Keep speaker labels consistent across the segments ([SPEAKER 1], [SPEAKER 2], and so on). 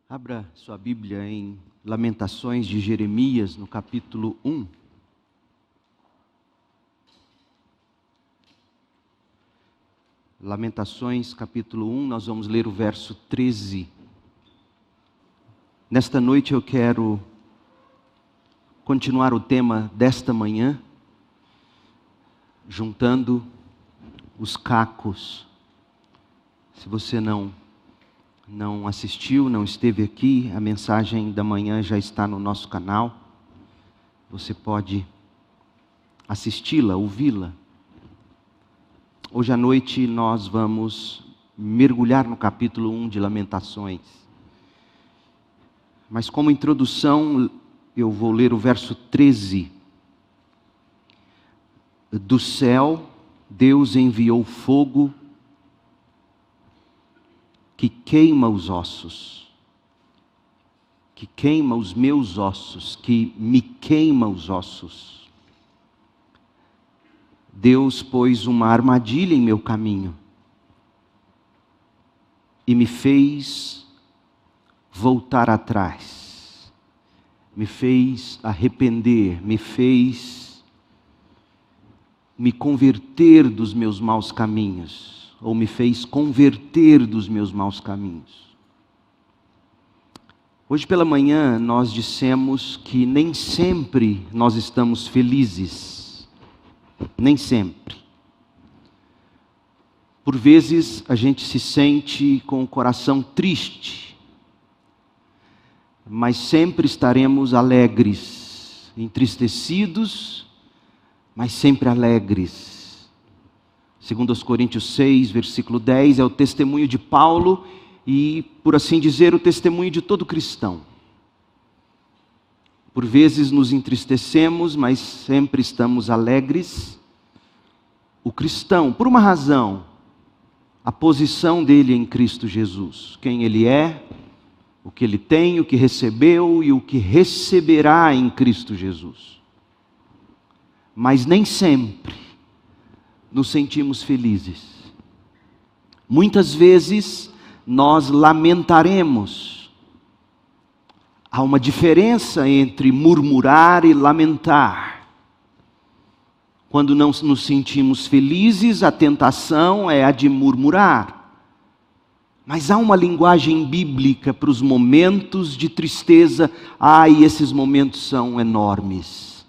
[SPEAKER 1] Abra sua Bíblia em Lamentações de Jeremias, no capítulo 1. Lamentações, capítulo 1, nós vamos ler o verso 13. Nesta noite eu quero continuar o tema desta manhã, juntando os cacos. Se você não assistiu, não esteve aqui, a mensagem da manhã já está no nosso canal. Você pode assisti-la, ouvi-la. Hoje à noite nós vamos mergulhar no capítulo 1 de Lamentações. Mas como introdução, eu vou ler o verso 13. Do céu, Deus enviou fogo que queima os ossos, que queima os meus ossos, que me queima os ossos. Deus pôs uma armadilha em meu caminho e me fez voltar atrás, me fez arrepender, me fez me converter dos meus maus caminhos. Ou me fez converter dos meus maus caminhos. Hoje pela manhã nós dissemos que nem sempre nós estamos felizes. Nem sempre. Por vezes a gente se sente com o coração triste. Mas sempre estaremos alegres, entristecidos, mas sempre alegres. Segundo aos Coríntios 6, versículo 10, é o testemunho de Paulo e, por assim dizer, o testemunho de todo cristão. Por vezes nos entristecemos, mas sempre estamos alegres. O cristão, por uma razão, a posição dele em Cristo Jesus. Quem ele é, o que ele tem, o que recebeu e o que receberá em Cristo Jesus. Mas nem sempre nos sentimos felizes. Muitas vezes nós lamentaremos. Há uma diferença entre murmurar e lamentar. Quando não nos sentimos felizes, a tentação é a de murmurar. Mas há uma linguagem bíblica para os momentos de tristeza. E esses momentos são enormes,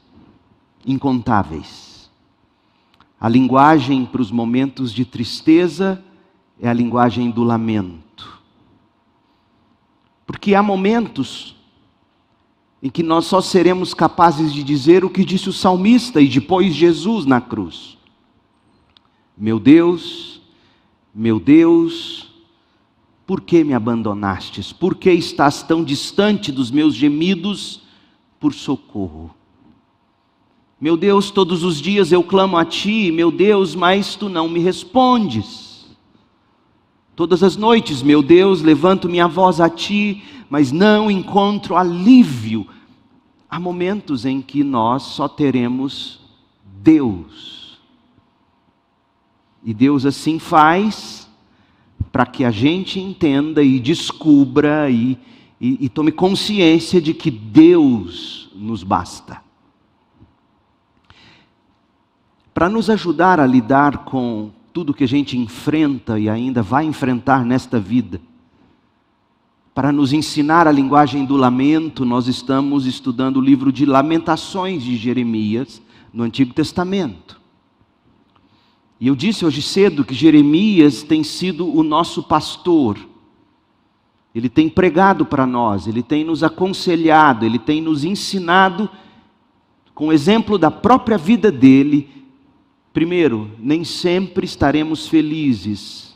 [SPEAKER 1] incontáveis. A linguagem para os momentos de tristeza é a linguagem do lamento. Porque há momentos em que nós só seremos capazes de dizer o que disse o salmista e depois Jesus na cruz. Meu Deus, por que me abandonastes? Por que estás tão distante dos meus gemidos por socorro? Meu Deus, todos os dias eu clamo a Ti, meu Deus, mas Tu não me respondes. Todas as noites, meu Deus, levanto minha voz a Ti, mas não encontro alívio. Há momentos em que nós só teremos Deus. E Deus assim faz para que a gente entenda e descubra e tome consciência de que Deus nos basta. Para nos ajudar a lidar com tudo que a gente enfrenta e ainda vai enfrentar nesta vida, para nos ensinar a linguagem do lamento, nós estamos estudando o livro de Lamentações de Jeremias, no Antigo Testamento. E eu disse hoje cedo que Jeremias tem sido o nosso pastor. Ele tem pregado para nós, ele tem nos aconselhado, ele tem nos ensinado, com o exemplo da própria vida dele. Primeiro, nem sempre estaremos felizes,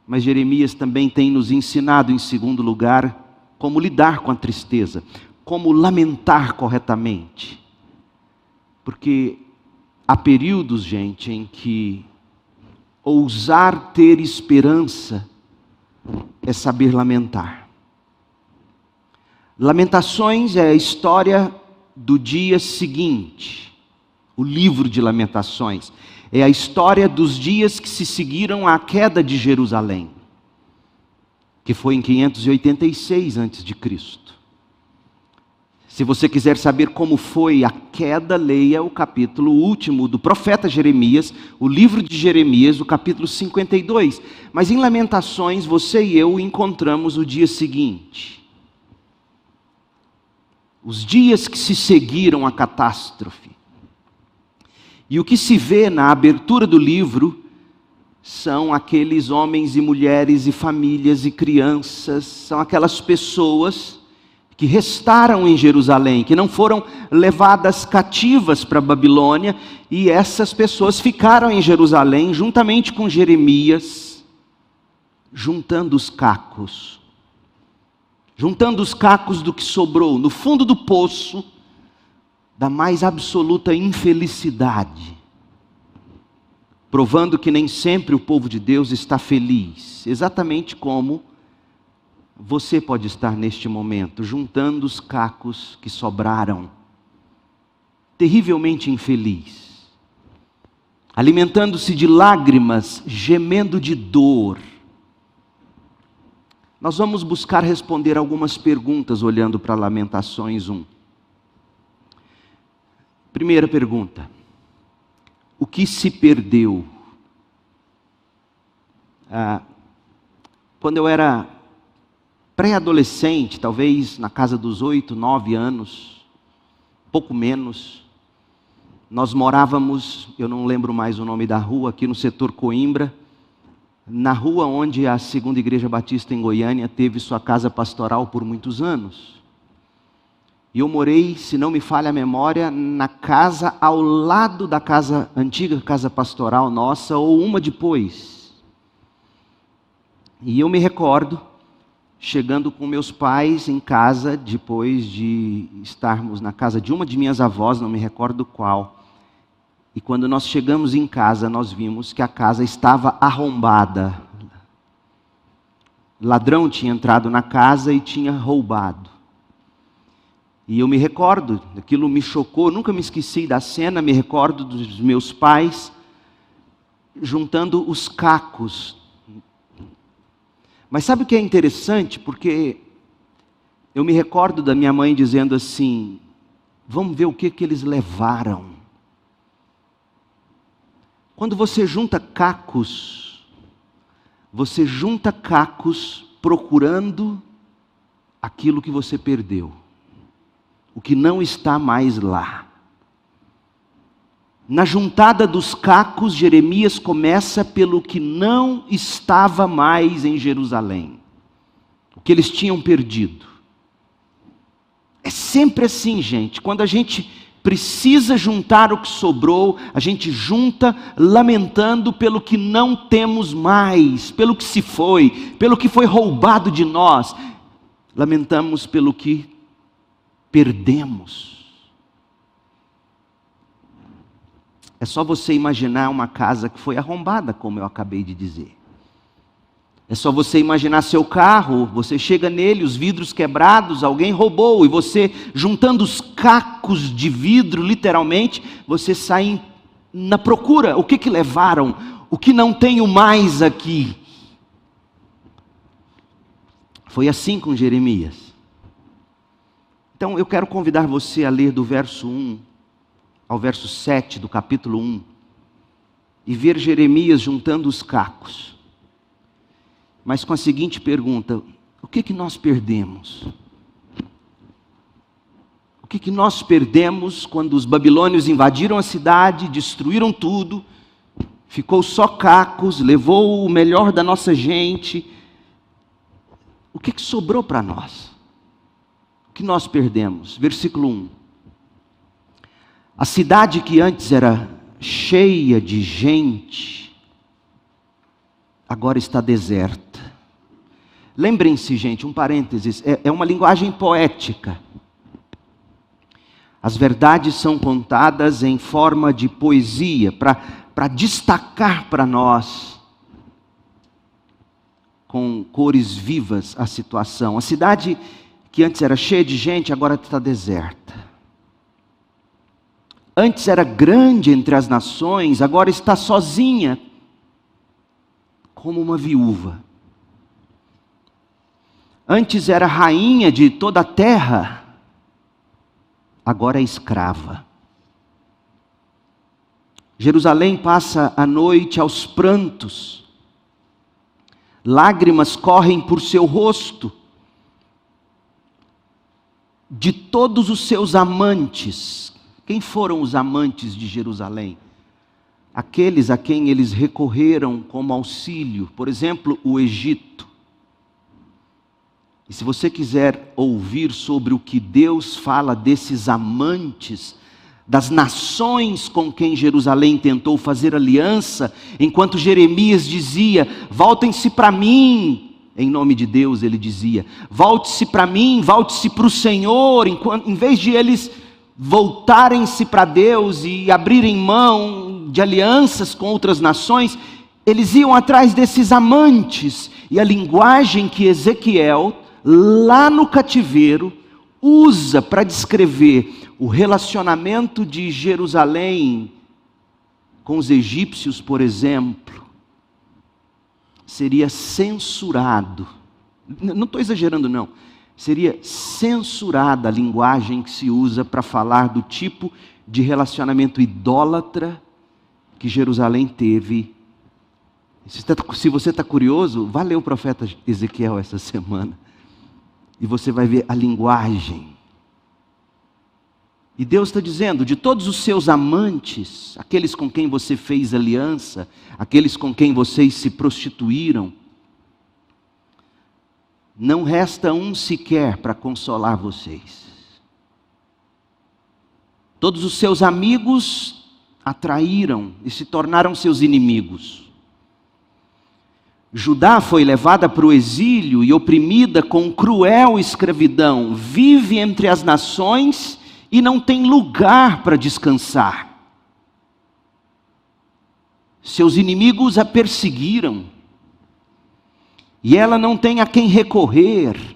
[SPEAKER 1] mas Jeremias também tem nos ensinado, em segundo lugar, como lidar com a tristeza, como lamentar corretamente. Porque há períodos, gente, em que ousar ter esperança é saber lamentar. Lamentações é a história do dia seguinte. O livro de Lamentações é a história dos dias que se seguiram à queda de Jerusalém. que foi em 586 a.C. Se você quiser saber como foi a queda, leia o capítulo último do profeta Jeremias, o livro de Jeremias, o capítulo 52. Mas em Lamentações, você e eu encontramos o dia seguinte. Os dias que se seguiram à catástrofe. E o que se vê na abertura do livro são aqueles homens e mulheres e famílias e crianças, são aquelas pessoas que restaram em Jerusalém, que não foram levadas cativas para a Babilônia, e essas pessoas ficaram em Jerusalém juntamente com Jeremias, juntando os cacos do que sobrou, no fundo do poço, da mais absoluta infelicidade, provando que nem sempre o povo de Deus está feliz, exatamente como você pode estar neste momento, juntando os cacos que sobraram, terrivelmente infeliz, alimentando-se de lágrimas, gemendo de dor. Nós vamos buscar responder algumas perguntas olhando para Lamentações 1. Primeira pergunta: o que se perdeu? Quando eu era pré-adolescente, talvez na casa dos 8, 9 anos, pouco menos, nós morávamos, eu não lembro mais o nome da rua, aqui no setor Coimbra, na rua onde a Segunda Igreja Batista em Goiânia teve sua casa pastoral por muitos anos. E eu morei, se não me falha a memória, na casa ao lado da casa, antiga casa pastoral nossa, ou uma depois. E eu me recordo chegando com meus pais em casa, depois de estarmos na casa de uma de minhas avós, não me recordo qual. E quando nós chegamos em casa, nós vimos que a casa estava arrombada. Ladrão tinha entrado na casa e tinha roubado. E eu me recordo, aquilo me chocou, nunca me esqueci da cena, me recordo dos meus pais juntando os cacos. Mas sabe o que é interessante? Porque eu me recordo da minha mãe dizendo assim: vamos ver o que eles levaram. Quando você junta cacos procurando aquilo que você perdeu, o que não está mais lá. Na juntada dos cacos, Jeremias começa pelo que não estava mais em Jerusalém, o que eles tinham perdido. É sempre assim, gente, quando a gente precisa juntar o que sobrou, a gente junta lamentando pelo que não temos mais, pelo que se foi, pelo que foi roubado de nós, lamentamos pelo que perdemos. É só você imaginar uma casa que foi arrombada, como eu acabei de dizer. É só você imaginar seu carro, você chega nele, os vidros quebrados, alguém roubou, e você, juntando os cacos de vidro, literalmente, você sai na procura. O que levaram? O que não tenho mais aqui? Foi assim com Jeremias. Então eu quero convidar você a ler do verso 1 ao verso 7 do capítulo 1, e ver Jeremias juntando os cacos, mas com a seguinte pergunta: o que nós perdemos? O que nós perdemos quando os babilônios invadiram a cidade, destruíram tudo, ficou só cacos, levou o melhor da nossa gente? O que sobrou para nós? O que nós perdemos? Versículo 1. A cidade que antes era cheia de gente, agora está deserta. Lembrem-se, gente, um parênteses, é uma linguagem poética. As verdades são contadas em forma de poesia, para destacar para nós, com cores vivas, a situação. A cidade que antes era cheia de gente, agora está deserta. Antes era grande entre as nações, agora está sozinha, como uma viúva. antes era rainha de toda a terra, agora é escrava. Jerusalém passa a noite aos prantos, lágrimas correm por seu rosto. De todos os seus amantes, quem foram os amantes de Jerusalém? Aqueles a quem eles recorreram como auxílio, por exemplo, o Egito. E se você quiser ouvir sobre o que Deus fala desses amantes, das nações com quem Jerusalém tentou fazer aliança, enquanto Jeremias dizia: voltem-se para mim, em nome de Deus ele dizia, volte-se para mim, volte-se para o Senhor, em vez de eles voltarem-se para Deus e abrirem mão de alianças com outras nações, eles iam atrás desses amantes. E a linguagem que Ezequiel, lá no cativeiro, usa para descrever o relacionamento de Jerusalém com os egípcios, por exemplo, seria censurado. Não estou exagerando não. Seria censurada a linguagem que se usa para falar do tipo de relacionamento idólatra que Jerusalém teve. Se você está curioso, vá ler o profeta Ezequiel essa semana. E você vai ver a linguagem. E Deus está dizendo: de todos os seus amantes, aqueles com quem você fez aliança, aqueles com quem vocês se prostituíram, não resta um sequer para consolar vocês. Todos os seus amigos atraíram e se tornaram seus inimigos. Judá foi levada para o exílio e oprimida com cruel escravidão. Vive entre as nações e não tem lugar para descansar. Seus inimigos a perseguiram. E ela não tem a quem recorrer.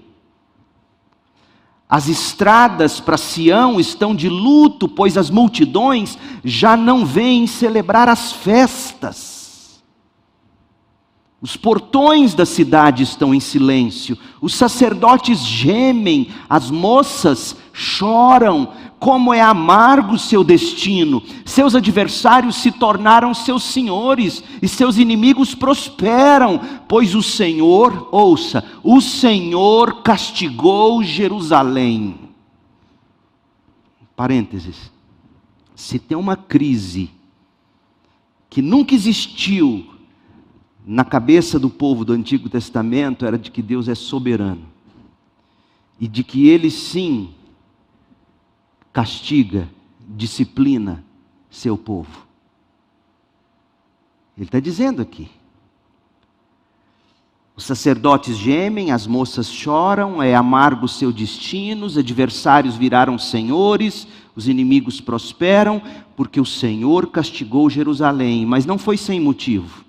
[SPEAKER 1] As estradas para Sião estão de luto, pois as multidões já não vêm celebrar as festas. Os portões da cidade estão em silêncio, os sacerdotes gemem, as moças choram. Como é amargo o seu destino! Seus adversários se tornaram seus senhores, e seus inimigos prosperam, pois o Senhor, ouça, o Senhor castigou Jerusalém. Parênteses. Se tem uma crise que nunca existiu na cabeça do povo do Antigo Testamento, era de que Deus é soberano. E de que Ele sim castiga, disciplina seu povo. Ele está dizendo aqui. Os sacerdotes gemem, as moças choram, é amargo o seu destino, os adversários viraram senhores, os inimigos prosperam, porque o Senhor castigou Jerusalém, mas não foi sem motivo.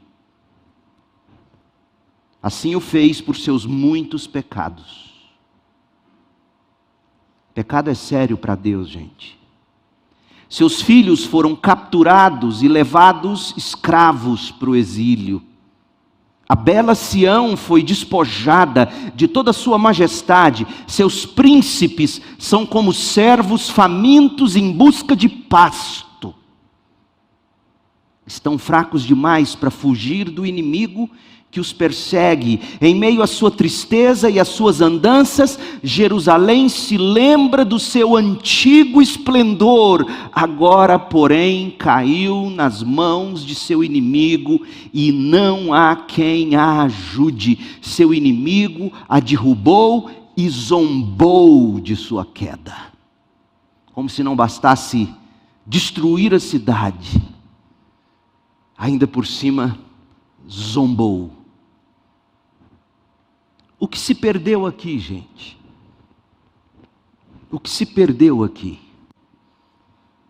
[SPEAKER 1] Assim o fez por seus muitos pecados. Pecado é sério para Deus, gente. Seus filhos foram capturados e levados escravos para o exílio. A bela Sião foi despojada de toda a sua majestade. Seus príncipes são como servos famintos em busca de pasto. Estão fracos demais para fugir do inimigo que os persegue. Em meio à sua tristeza e às suas andanças, Jerusalém se lembra do seu antigo esplendor. Agora, porém, caiu nas mãos de seu inimigo e não há quem a ajude. Seu inimigo a derrubou e zombou de sua queda. Como se não bastasse destruir a cidade, ainda por cima zombou. O que se perdeu aqui, gente? O que se perdeu aqui?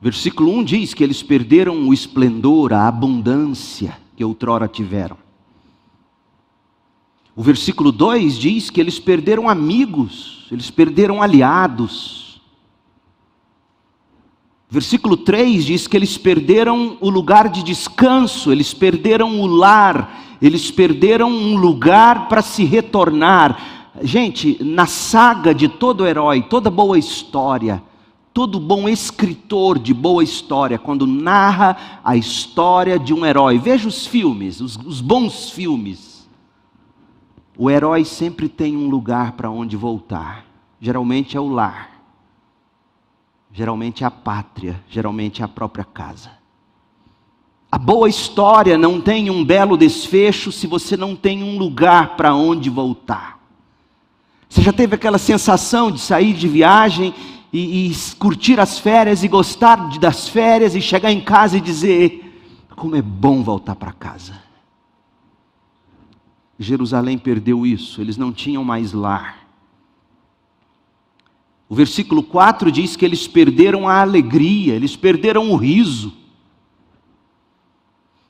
[SPEAKER 1] Versículo 1 diz que eles perderam o esplendor, a abundância que outrora tiveram. O versículo 2 diz que eles perderam amigos, eles perderam aliados. Versículo 3 diz que eles perderam o lugar de descanso, eles perderam o lar, eles perderam um lugar para se retornar. gente, na saga de todo herói, toda boa história, todo bom escritor de boa história, quando narra a história de um herói, veja os filmes, os bons filmes, o herói sempre tem um lugar para onde voltar. Geralmente é o lar, geralmente é a pátria, geralmente é a própria casa. A boa história não tem um belo desfecho se você não tem um lugar para onde voltar. Você já teve aquela sensação de sair de viagem e curtir as férias e gostar das férias e chegar em casa e dizer: como é bom voltar para casa. Jerusalém perdeu isso, eles não tinham mais lar. O versículo 4 diz que eles perderam a alegria, eles perderam o riso.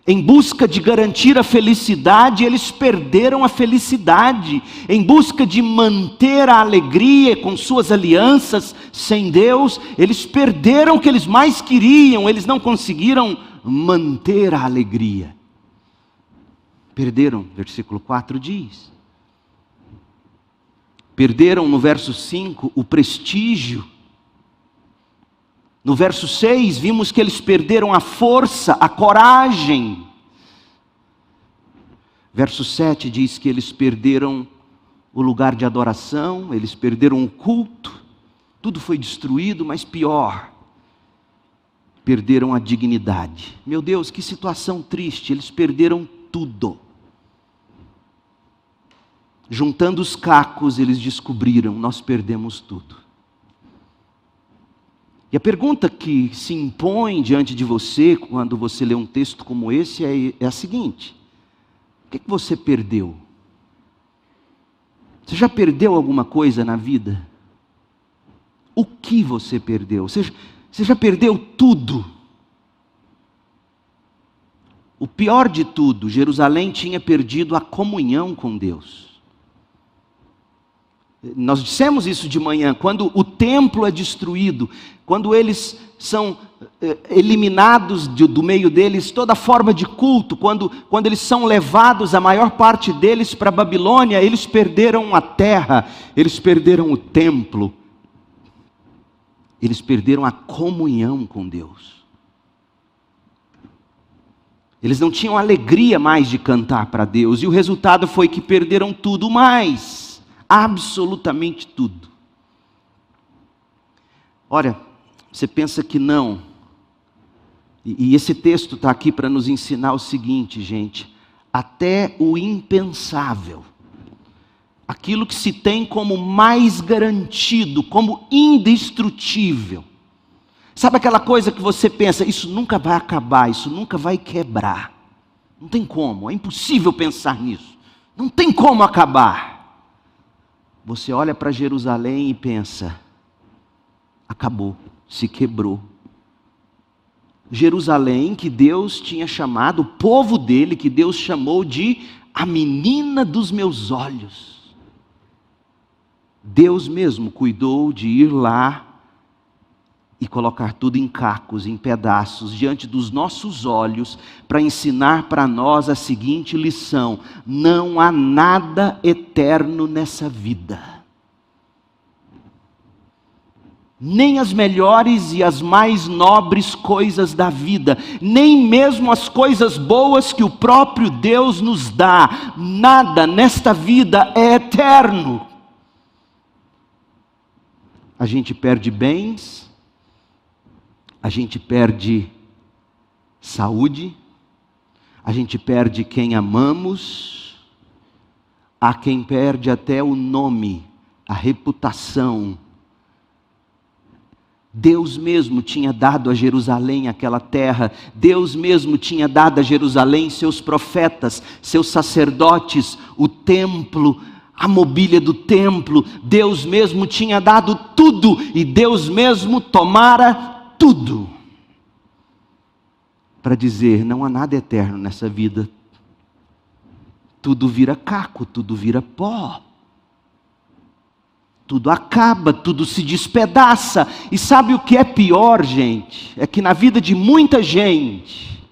[SPEAKER 1] Em busca de garantir a felicidade, eles perderam a felicidade. Em busca de manter a alegria com suas alianças sem Deus, eles perderam o que eles mais queriam, eles não conseguiram manter a alegria. Perderam, versículo 4 diz. Perderam no verso 5 o prestígio. No verso 6, vimos que eles perderam a força, a coragem. Verso 7 diz que eles perderam o lugar de adoração, eles perderam o culto, tudo foi destruído, mas pior, perderam a dignidade. Meu Deus, que situação triste, eles perderam tudo. Juntando os cacos, eles descobriram: nós perdemos tudo. E a pergunta que se impõe diante de você, quando você lê um texto como esse, é a seguinte: o que você perdeu? Você já perdeu alguma coisa na vida? O que você perdeu? Você já perdeu tudo? O pior de tudo, Jerusalém tinha perdido a comunhão com Deus. Nós dissemos isso de manhã, quando o templo é destruído, quando eles são eliminados do meio deles, toda forma de culto, quando eles são levados, a maior parte deles para a Babilônia, eles perderam a terra, eles perderam o templo, eles perderam a comunhão com Deus. Eles não tinham alegria mais de cantar para Deus, e o resultado foi que perderam tudo mais. Absolutamente tudo. Olha, você pensa que não, e esse texto está aqui para nos ensinar o seguinte, gente: até o impensável, aquilo que se tem como mais garantido, como indestrutível, sabe aquela coisa que você pensa, isso nunca vai acabar, isso nunca vai quebrar, não tem como, é impossível pensar nisso, não tem como acabar. Você olha para Jerusalém e pensa: acabou, se quebrou. Jerusalém que Deus tinha chamado, o povo dele que Deus chamou de a menina dos meus olhos. Deus mesmo cuidou de ir lá e colocar tudo em cacos, em pedaços, diante dos nossos olhos, para ensinar para nós a seguinte lição: não há nada eterno nessa vida. Nem as melhores e as mais nobres coisas da vida, nem mesmo as coisas boas que o próprio Deus nos dá, nada nesta vida é eterno. A gente perde bens, a gente perde saúde, a gente perde quem amamos, há quem perde até o nome, a reputação. Deus mesmo tinha dado a Jerusalém aquela terra, Deus mesmo tinha dado a Jerusalém seus profetas, seus sacerdotes, o templo, a mobília do templo. Deus mesmo tinha dado tudo e Deus mesmo tomara tudo para dizer: não há nada eterno nessa vida, tudo vira caco, tudo vira pó, tudo acaba, tudo se despedaça. E sabe o que é pior, gente? É que na vida de muita gente,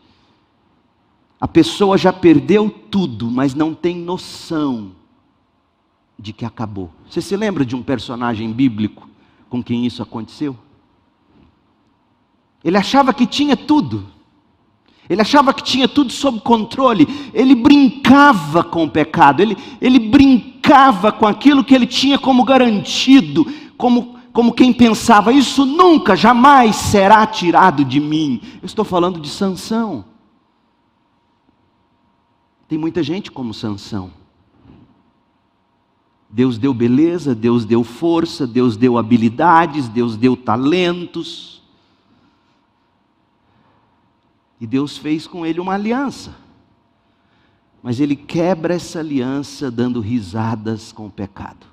[SPEAKER 1] a pessoa já perdeu tudo, mas não tem noção de que acabou. Você se lembra de um personagem bíblico com quem isso aconteceu? Ele achava que tinha tudo. Ele achava que tinha tudo sob controle. Ele brincava com o pecado. Ele brincava com aquilo que ele tinha como garantido, como quem pensava, isso nunca, jamais será tirado de mim. Eu estou falando de Sansão. Tem muita gente como Sansão. Deus deu beleza, Deus deu força, Deus deu habilidades, Deus deu talentos. E Deus fez com ele uma aliança. Mas ele quebra essa aliança dando risadas com o pecado.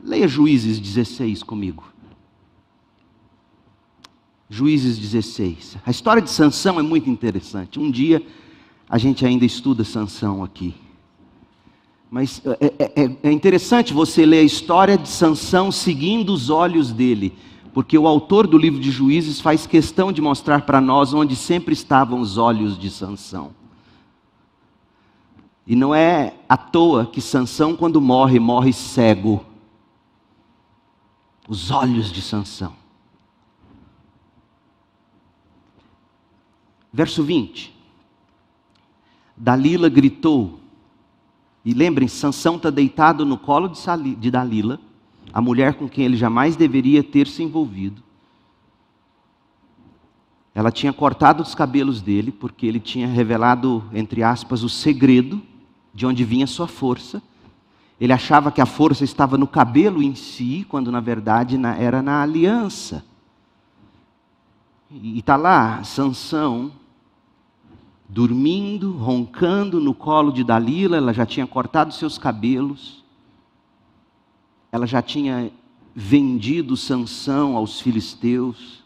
[SPEAKER 1] Leia Juízes 16 comigo. Juízes 16. A história de Sansão é muito interessante. Um dia a gente ainda estuda Sansão aqui. Mas é interessante você ler a história de Sansão seguindo os olhos dele. Porque o autor do livro de Juízes faz questão de mostrar para nós onde sempre estavam os olhos de Sansão. E não é à toa que Sansão, quando morre, morre cego. Os olhos de Sansão. Verso 20. Dalila gritou. E lembrem, Sansão está deitado no colo de Dalila, a mulher com quem ele jamais deveria ter se envolvido. Ela tinha cortado os cabelos dele, porque ele tinha revelado, entre aspas, o segredo de onde vinha sua força. Ele achava que a força estava no cabelo em si, quando na verdade era na aliança. E está lá, Sansão, dormindo, roncando no colo de Dalila. Ela já tinha cortado seus cabelos. Ela já tinha vendido Sansão aos filisteus.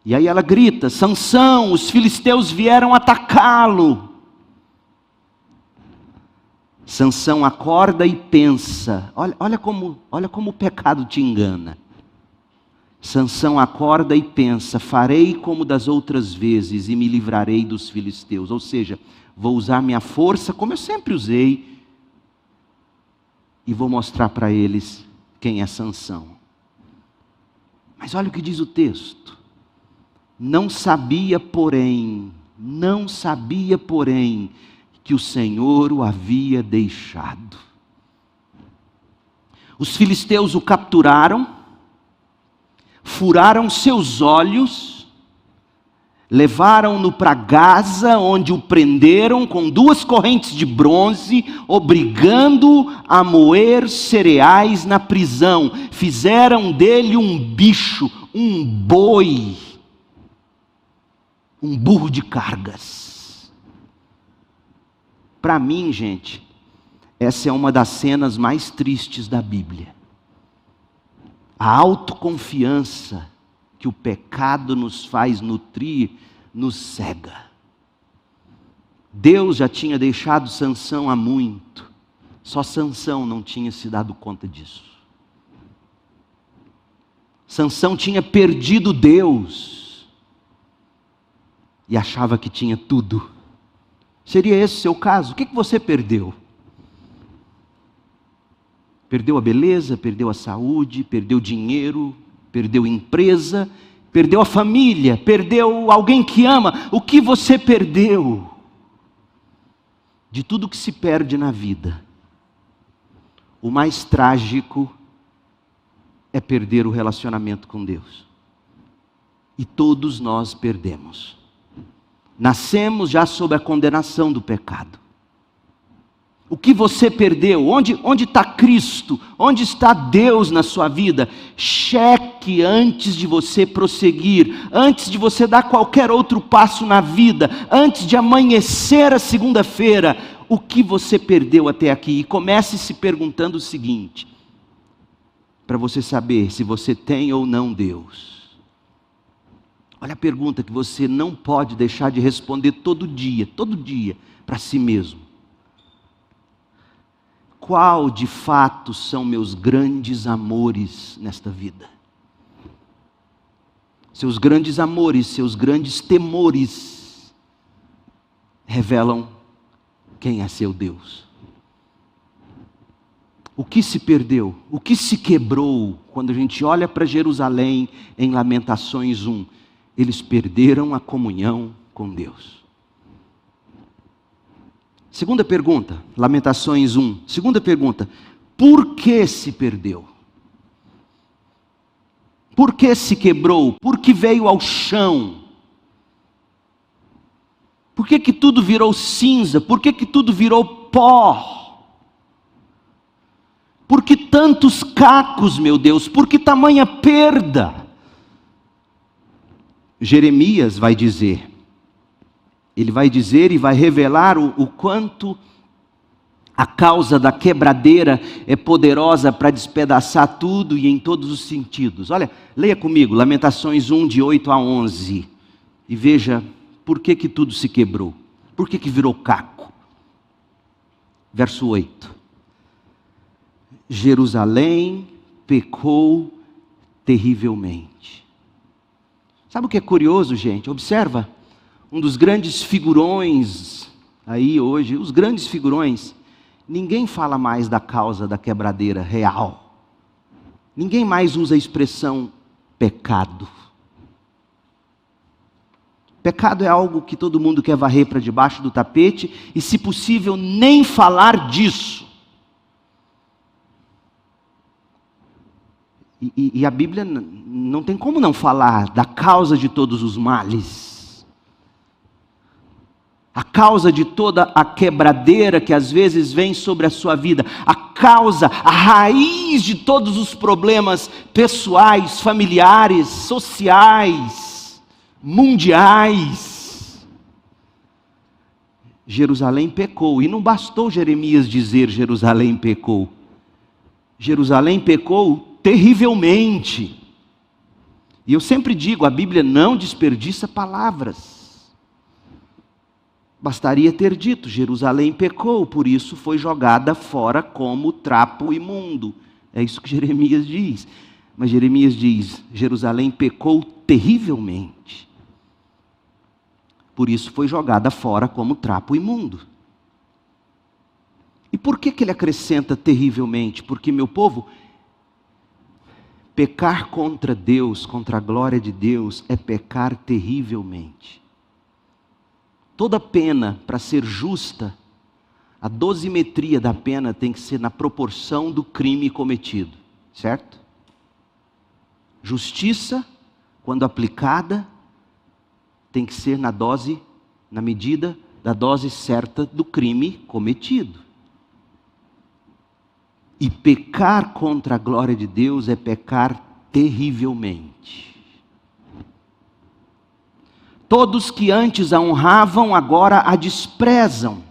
[SPEAKER 1] E aí ela grita: Sansão, os filisteus vieram atacá-lo. Sansão acorda e pensa. Olha como o pecado te engana. Sansão acorda e pensa: farei como das outras vezes e me livrarei dos filisteus. Ou seja, vou usar minha força como eu sempre usei e vou mostrar para eles quem é Sansão. Mas olha o que diz o texto. Não sabia, porém, que o Senhor o havia deixado. Os filisteus o capturaram, furaram seus olhos, levaram-no para Gaza, onde o prenderam com 2 correntes de bronze, obrigando-o a moer cereais na prisão. Fizeram dele um bicho, um boi, um burro de cargas. Para mim, gente, essa é uma das cenas mais tristes da Bíblia. A autoconfiança que o pecado nos faz nutrir, nos cega. Deus já tinha deixado Sansão há muito. Só Sansão não tinha se dado conta disso. Sansão tinha perdido Deus e achava que tinha tudo. Seria esse o seu caso? O que você perdeu? Perdeu a beleza, perdeu a saúde, perdeu dinheiro, perdeu empresa, perdeu a família, perdeu alguém que ama. O que você perdeu? De tudo que se perde na vida, o mais trágico é perder o relacionamento com Deus. E todos nós perdemos. Nascemos já sob a condenação do pecado. O que você perdeu? Onde está Cristo? Onde está Deus na sua vida? Cheque antes de você prosseguir, antes de você dar qualquer outro passo na vida, antes de amanhecer a segunda-feira, o que você perdeu até aqui? E comece se perguntando o seguinte, para você saber se você tem ou não Deus. Olha a pergunta que você não pode deixar de responder todo dia, para si mesmo. Qual de fato são meus grandes amores nesta vida? Seus grandes amores, seus grandes temores revelam quem é seu Deus. O que se perdeu? O que se quebrou? Quando a gente olha para Jerusalém em Lamentações 1, eles perderam a comunhão com Deus. Segunda pergunta, Lamentações 1. Segunda pergunta, por que se perdeu? Por que se quebrou? Por que veio ao chão? Por que tudo virou cinza? Por que tudo virou pó? Por que tantos cacos, meu Deus? Por que tamanha perda? Jeremias vai dizer, ele vai dizer e vai revelar o quanto a causa da quebradeira é poderosa para despedaçar tudo e em todos os sentidos. Olha, leia comigo, Lamentações 1, de 8 a 11, e veja por que tudo se quebrou, por que virou caco. Verso 8. Jerusalém pecou terrivelmente. Sabe o que é curioso, gente? Observa, um dos grandes figurões aí hoje, os grandes figurões, ninguém fala mais da causa da quebradeira real. Ninguém mais usa a expressão pecado. Pecado é algo que todo mundo quer varrer para debaixo do tapete e, se possível, nem falar disso. E a Bíblia não tem como não falar da causa de todos os males. A causa de toda a quebradeira que às vezes vem sobre a sua vida. A causa, a raiz de todos os problemas pessoais, familiares, sociais, mundiais. Jerusalém pecou. E não bastou Jeremias dizer Jerusalém pecou. Jerusalém pecou terrivelmente. E eu sempre digo, a Bíblia não desperdiça palavras. Bastaria ter dito, Jerusalém pecou, por isso foi jogada fora como trapo imundo. É isso que Jeremias diz. Mas Jeremias diz, Jerusalém pecou terrivelmente. Por isso foi jogada fora como trapo imundo. E por que ele acrescenta terrivelmente? Porque, meu povo, pecar contra Deus, contra a glória de Deus, é pecar terrivelmente. Toda pena, para ser justa, a dosimetria da pena tem que ser na proporção do crime cometido, certo? Justiça, quando aplicada, tem que ser na medida da dose certa do crime cometido. E pecar contra a glória de Deus é pecar terrivelmente. Todos que antes a honravam, agora a desprezam,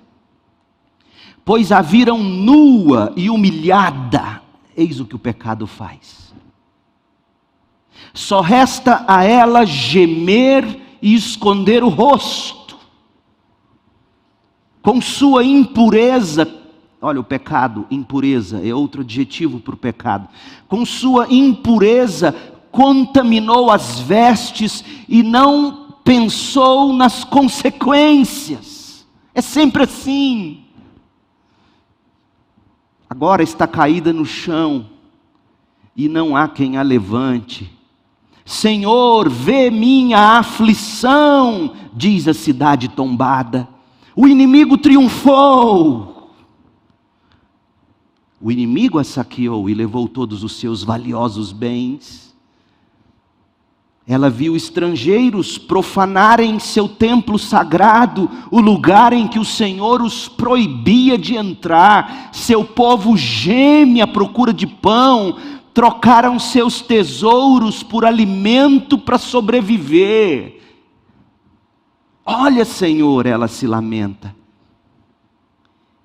[SPEAKER 1] pois a viram nua e humilhada. Eis o que o pecado faz. Só resta a ela gemer e esconder o rosto. Com sua impureza, olha o pecado, impureza, é outro adjetivo para o pecado. Com sua impureza, contaminou as vestes e não pensou nas consequências. É sempre assim. Agora está caída no chão e não há quem a levante. Senhor, vê minha aflição, diz a cidade tombada. O inimigo triunfou. O inimigo a saqueou e levou todos os seus valiosos bens. Ela viu estrangeiros profanarem seu templo sagrado, o lugar em que o Senhor os proibia de entrar. Seu povo geme à procura de pão, trocaram seus tesouros por alimento para sobreviver. Olha, Senhor, ela se lamenta,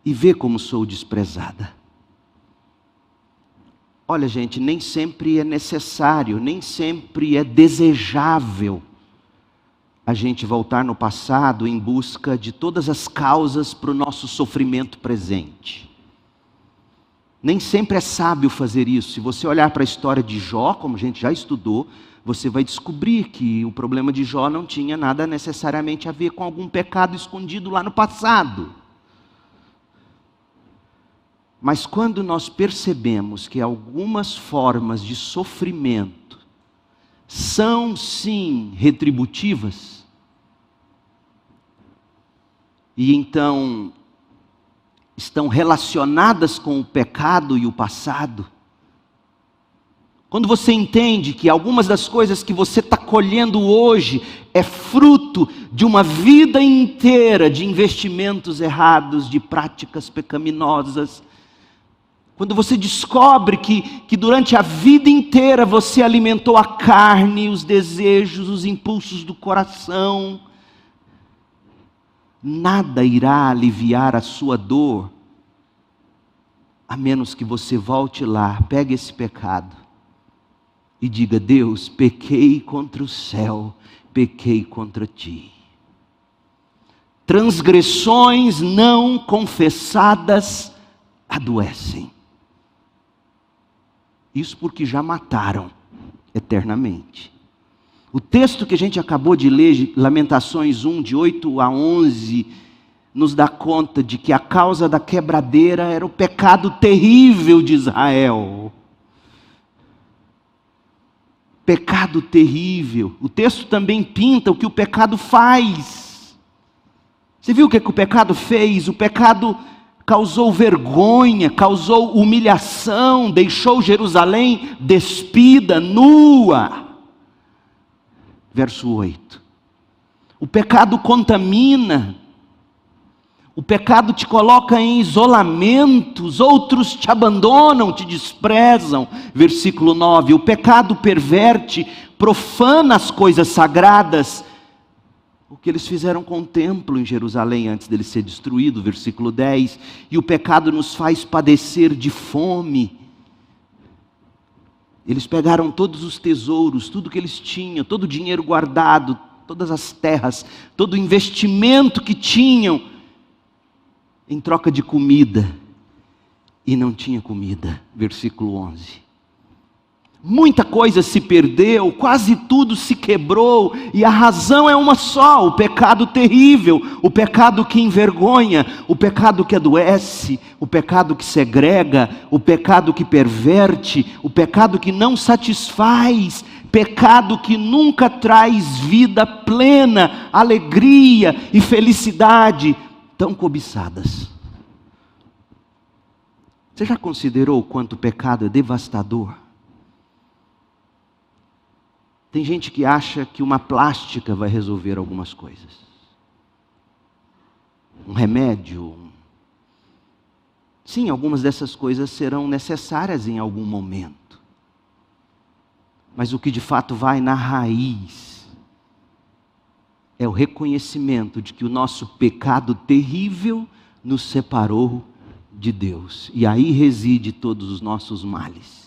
[SPEAKER 1] e vê como sou desprezada. Olha, gente, nem sempre é necessário, nem sempre é desejável a gente voltar no passado em busca de todas as causas para o nosso sofrimento presente. Nem sempre é sábio fazer isso. Se você olhar para a história de Jó, como a gente já estudou, você vai descobrir que o problema de Jó não tinha nada necessariamente a ver com algum pecado escondido lá no passado. Mas quando nós percebemos que algumas formas de sofrimento são sim retributivas, e então estão relacionadas com o pecado e o passado, quando você entende que algumas das coisas que você está colhendo hoje é fruto de uma vida inteira de investimentos errados, de práticas pecaminosas, quando você descobre que durante a vida inteira você alimentou a carne, os desejos, os impulsos do coração, nada irá aliviar a sua dor, a menos que você volte lá, pegue esse pecado e diga: Deus, pequei contra o céu, pequei contra ti. Transgressões não confessadas adoecem. Isso porque já mataram eternamente. O texto que a gente acabou de ler, Lamentações 1, de 8 a 11, nos dá conta de que a causa da quebradeira era o pecado terrível de Israel. Pecado terrível. O texto também pinta o que o pecado faz. Você viu o que o pecado fez? O pecado causou vergonha, causou humilhação, deixou Jerusalém despida, nua. Verso 8. O pecado contamina. O pecado te coloca em isolamento, os outros te abandonam, te desprezam. Versículo 9, o pecado perverte, profana as coisas sagradas. O que eles fizeram com o templo em Jerusalém antes dele ser destruído. Versículo 10, e o pecado nos faz padecer de fome. Eles pegaram todos os tesouros, tudo que eles tinham, todo o dinheiro guardado, todas as terras, todo o investimento que tinham, em troca de comida, e não tinha comida. Versículo 11. Muita coisa se perdeu, quase tudo se quebrou, e a razão é uma só: o pecado terrível, o pecado que envergonha, o pecado que adoece, o pecado que segrega, o pecado que perverte, o pecado que não satisfaz, pecado que nunca traz vida plena, alegria e felicidade tão cobiçadas. Você já considerou o quanto o pecado é devastador? Tem gente que acha que uma plástica vai resolver algumas coisas. Um remédio. Sim, algumas dessas coisas serão necessárias em algum momento. Mas o que de fato vai na raiz é o reconhecimento de que o nosso pecado terrível nos separou de Deus. E aí reside todos os nossos males.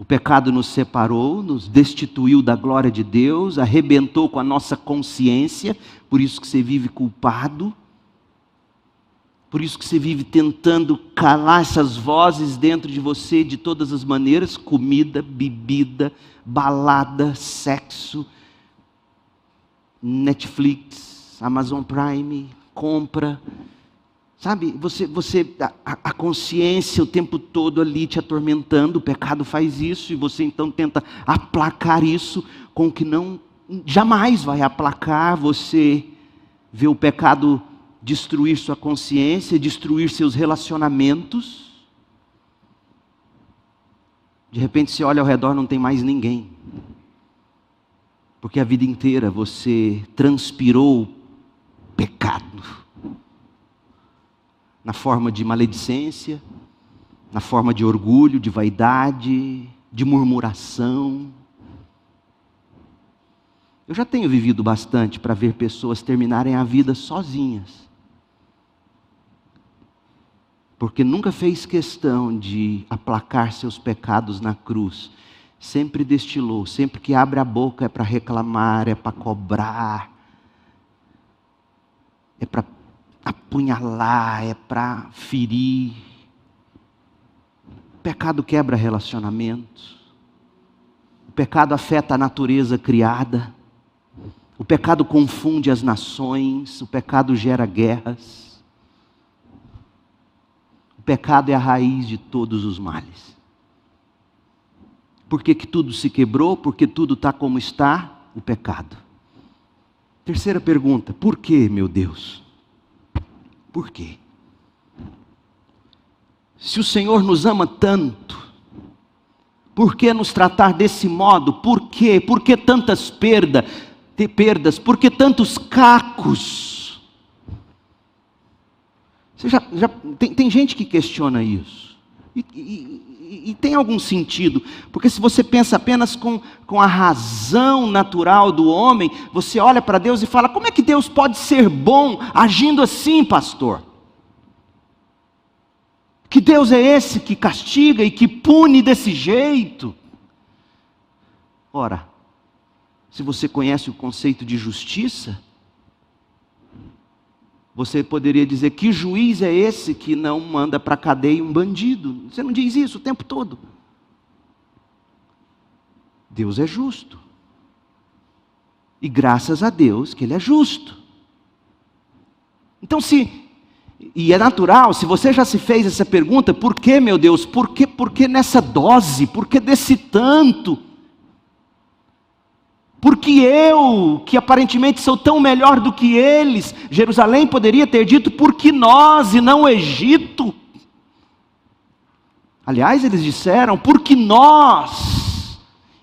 [SPEAKER 1] O pecado nos separou, nos destituiu da glória de Deus, arrebentou com a nossa consciência, por isso que você vive culpado, por isso que você vive tentando calar essas vozes dentro de você de todas as maneiras: comida, bebida, balada, sexo, Netflix, Amazon Prime, compra. Sabe, a consciência o tempo todo ali te atormentando. O pecado faz isso, e você então tenta aplacar isso com o que não, jamais vai aplacar. Você vê o pecado destruir sua consciência, destruir seus relacionamentos. De repente você olha ao redor, não tem mais ninguém. Porque a vida inteira você transpirou pecado. Na forma de maledicência, na forma de orgulho, de vaidade, de murmuração. Eu já tenho vivido bastante para ver pessoas terminarem a vida sozinhas. Porque nunca fez questão de aplacar seus pecados na cruz. Sempre destilou, sempre que abre a boca é para reclamar, é para cobrar, é para apunhalar, é para ferir. O pecado quebra relacionamentos. O pecado afeta a natureza criada. O pecado confunde as nações. O pecado gera guerras. pecado é a raiz de todos os males. Por que que tudo se quebrou? Porque tudo está como está? O pecado. Terceira pergunta, por que, meu Deus? Por quê? Se o Senhor nos ama tanto, por que nos tratar desse modo? Por quê? Por que tantas perdas? Por que tantos cacos? Você tem gente que questiona isso. E tem algum sentido, porque se você pensa apenas com a razão natural do homem, você olha para Deus e fala, como é que Deus pode ser bom agindo assim, pastor? Que Deus é esse que castiga e que pune desse jeito? Ora, se você conhece o conceito de justiça, você poderia dizer, que juiz é esse que não manda para a cadeia um bandido? Você não diz isso o tempo todo. Deus é justo. E graças a Deus que Ele é justo. Então e é natural, se você já se fez essa pergunta, por que, meu Deus? Por que nessa dose? Por que desse tanto? Porque eu, que aparentemente sou tão melhor do que eles, Jerusalém poderia ter dito, porque nós e não o Egito. Aliás, eles disseram, porque nós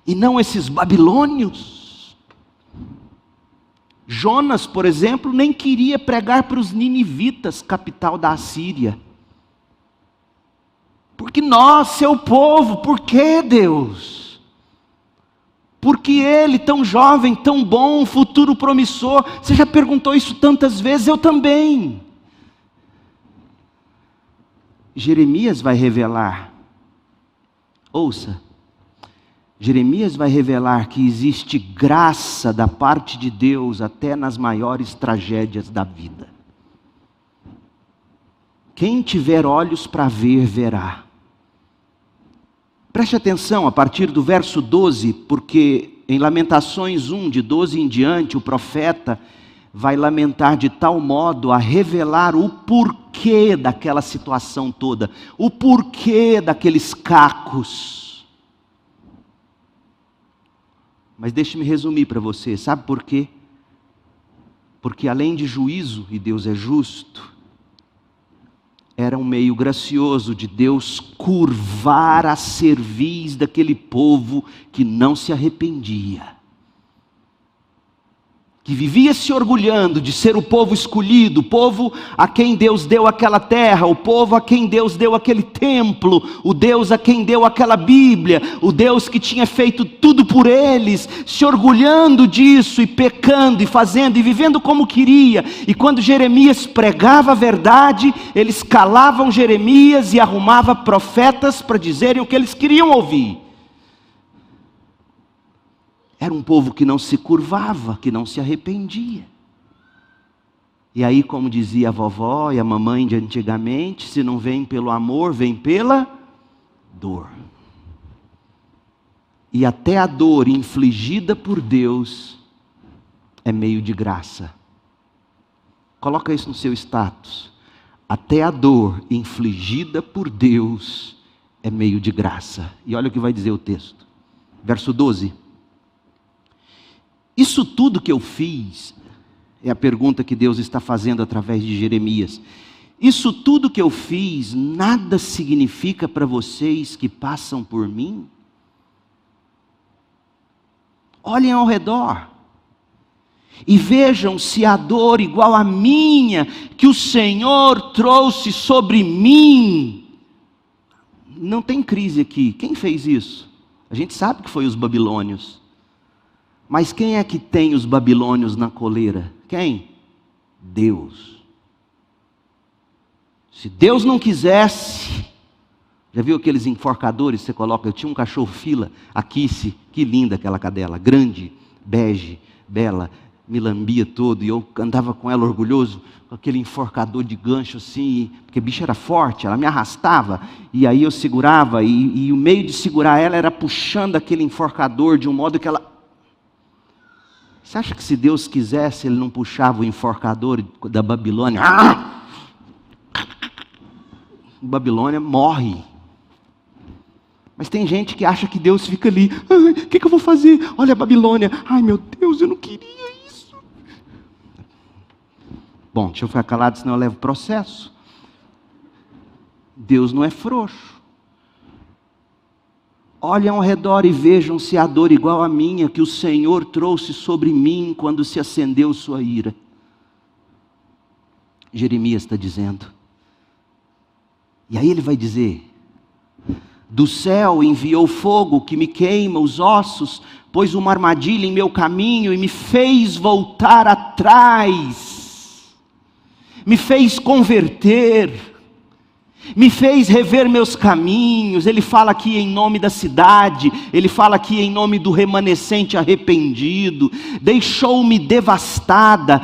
[SPEAKER 1] e não esses babilônios. Jonas, por exemplo, nem queria pregar para os ninivitas, capital da Assíria. Porque nós, seu povo, por que, Deus? Porque ele, tão jovem, tão bom, futuro promissor, você já perguntou isso tantas vezes, eu também. Jeremias vai revelar, ouça, Jeremias vai revelar que existe graça da parte de Deus até nas maiores tragédias da vida. Quem tiver olhos para ver, verá. Preste atenção a partir do verso 12, porque em Lamentações 1, de 12 em diante, o profeta vai lamentar de tal modo a revelar o porquê daquela situação toda, o porquê daqueles cacos. Mas deixe-me resumir para você, sabe por quê? Porque além de juízo, e Deus é justo, era um meio gracioso de Deus curvar a cerviz daquele povo que não se arrependia, que vivia se orgulhando de ser o povo escolhido, o povo a quem Deus deu aquela terra, o povo a quem Deus deu aquele templo, o Deus a quem deu aquela Bíblia, o Deus que tinha feito tudo por eles, se orgulhando disso e pecando e fazendo e vivendo como queria. E quando Jeremias pregava a verdade, eles calavam Jeremias e arrumavam profetas para dizerem o que eles queriam ouvir. Era um povo que não se curvava, que não se arrependia. E aí, como dizia a vovó e a mamãe de antigamente, se não vem pelo amor, vem pela dor. E até a dor infligida por Deus é meio de graça. Coloca isso no seu status. Até a dor infligida por Deus é meio de graça. E olha o que vai dizer o texto. Verso 12. Isso tudo que eu fiz, é a pergunta que Deus está fazendo através de Jeremias. Isso tudo que eu fiz, nada significa para vocês que passam por mim? Olhem ao redor e vejam se a dor igual à minha, que o Senhor trouxe sobre mim. Não tem crise aqui. Quem fez isso? A gente sabe que foi os babilônios. Mas quem é que tem os babilônios na coleira? Quem? Deus. Se Deus não quisesse, já viu aqueles enforcadores que você coloca? Eu tinha um cachorro fila, a Kissy, que linda aquela cadela, grande, bege, bela, me lambia todo, e eu andava com ela orgulhoso, com aquele enforcador de gancho assim, porque a bicha era forte, ela me arrastava, e aí eu segurava, e o meio de segurar ela era puxando aquele enforcador de um modo que ela... Você acha que se Deus quisesse, Ele não puxava o enforcador da Babilônia? Babilônia morre. Mas tem gente que acha que Deus fica ali. Ai, o que eu vou fazer? Olha a Babilônia. Ai, meu Deus, eu não queria isso. Bom, deixa eu ficar calado, senão eu levo processo. Deus não é frouxo. Olhem ao redor e vejam se há dor igual a minha que o Senhor trouxe sobre mim quando se acendeu sua ira. Jeremias está dizendo. E aí ele vai dizer: do céu enviou fogo que me queima os ossos, pôs uma armadilha em meu caminho e me fez voltar atrás, me fez converter, me fez rever meus caminhos. Ele fala aqui em nome da cidade, ele fala aqui em nome do remanescente arrependido. Deixou-me devastada,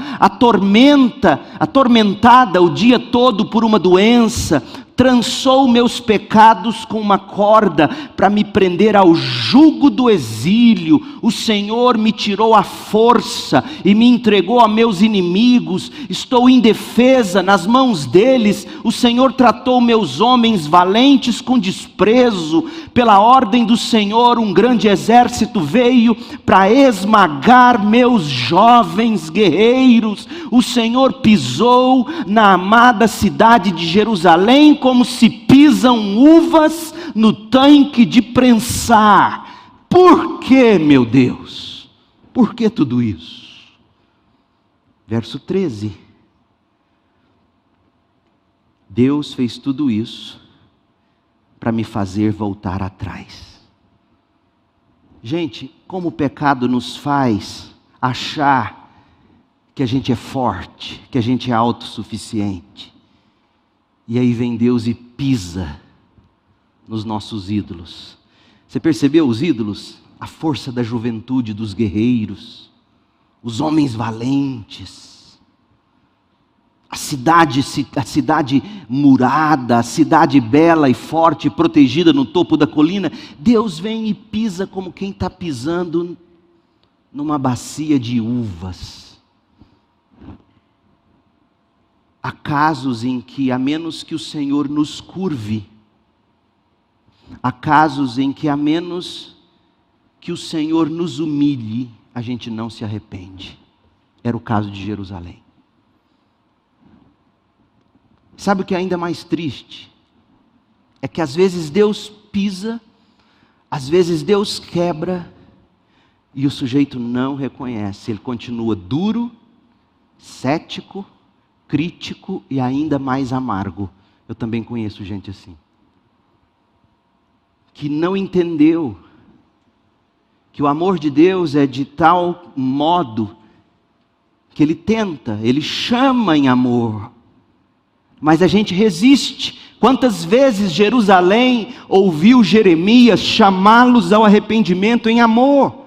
[SPEAKER 1] atormentada o dia todo por uma doença. Trançou meus pecados com uma corda para me prender ao jugo do exílio. O Senhor me tirou à força e me entregou a meus inimigos. Estou indefesa nas mãos deles. O Senhor tratou meus homens valentes com desprezo. Pela ordem do Senhor, um grande exército veio para esmagar meus jovens guerreiros. O Senhor pisou na amada cidade de Jerusalém como se pisam uvas no tanque de prensar. Por que, meu Deus? Por que tudo isso? Verso 13. Deus fez tudo isso para me fazer voltar atrás. Gente, como o pecado nos faz achar que a gente é forte, que a gente é autossuficiente. E aí vem Deus e pisa nos nossos ídolos. Você percebeu os ídolos? A força da juventude dos guerreiros, os homens valentes, a cidade murada, a cidade bela e forte, protegida no topo da colina. Deus vem e pisa como quem está pisando numa bacia de uvas. Há casos em que, a menos que o Senhor nos curve, há casos em que, a menos que o Senhor nos humilhe, a gente não se arrepende. Era o caso de Jerusalém. Sabe o que é ainda mais triste? É que às vezes Deus pisa, às vezes Deus quebra, e o sujeito não reconhece. Ele continua duro, cético, crítico e ainda mais amargo. Eu também conheço gente assim, que não entendeu que o amor de Deus é de tal modo que Ele tenta, Ele chama em amor, mas a gente resiste. Quantas vezes Jerusalém ouviu Jeremias chamá-los ao arrependimento em amor,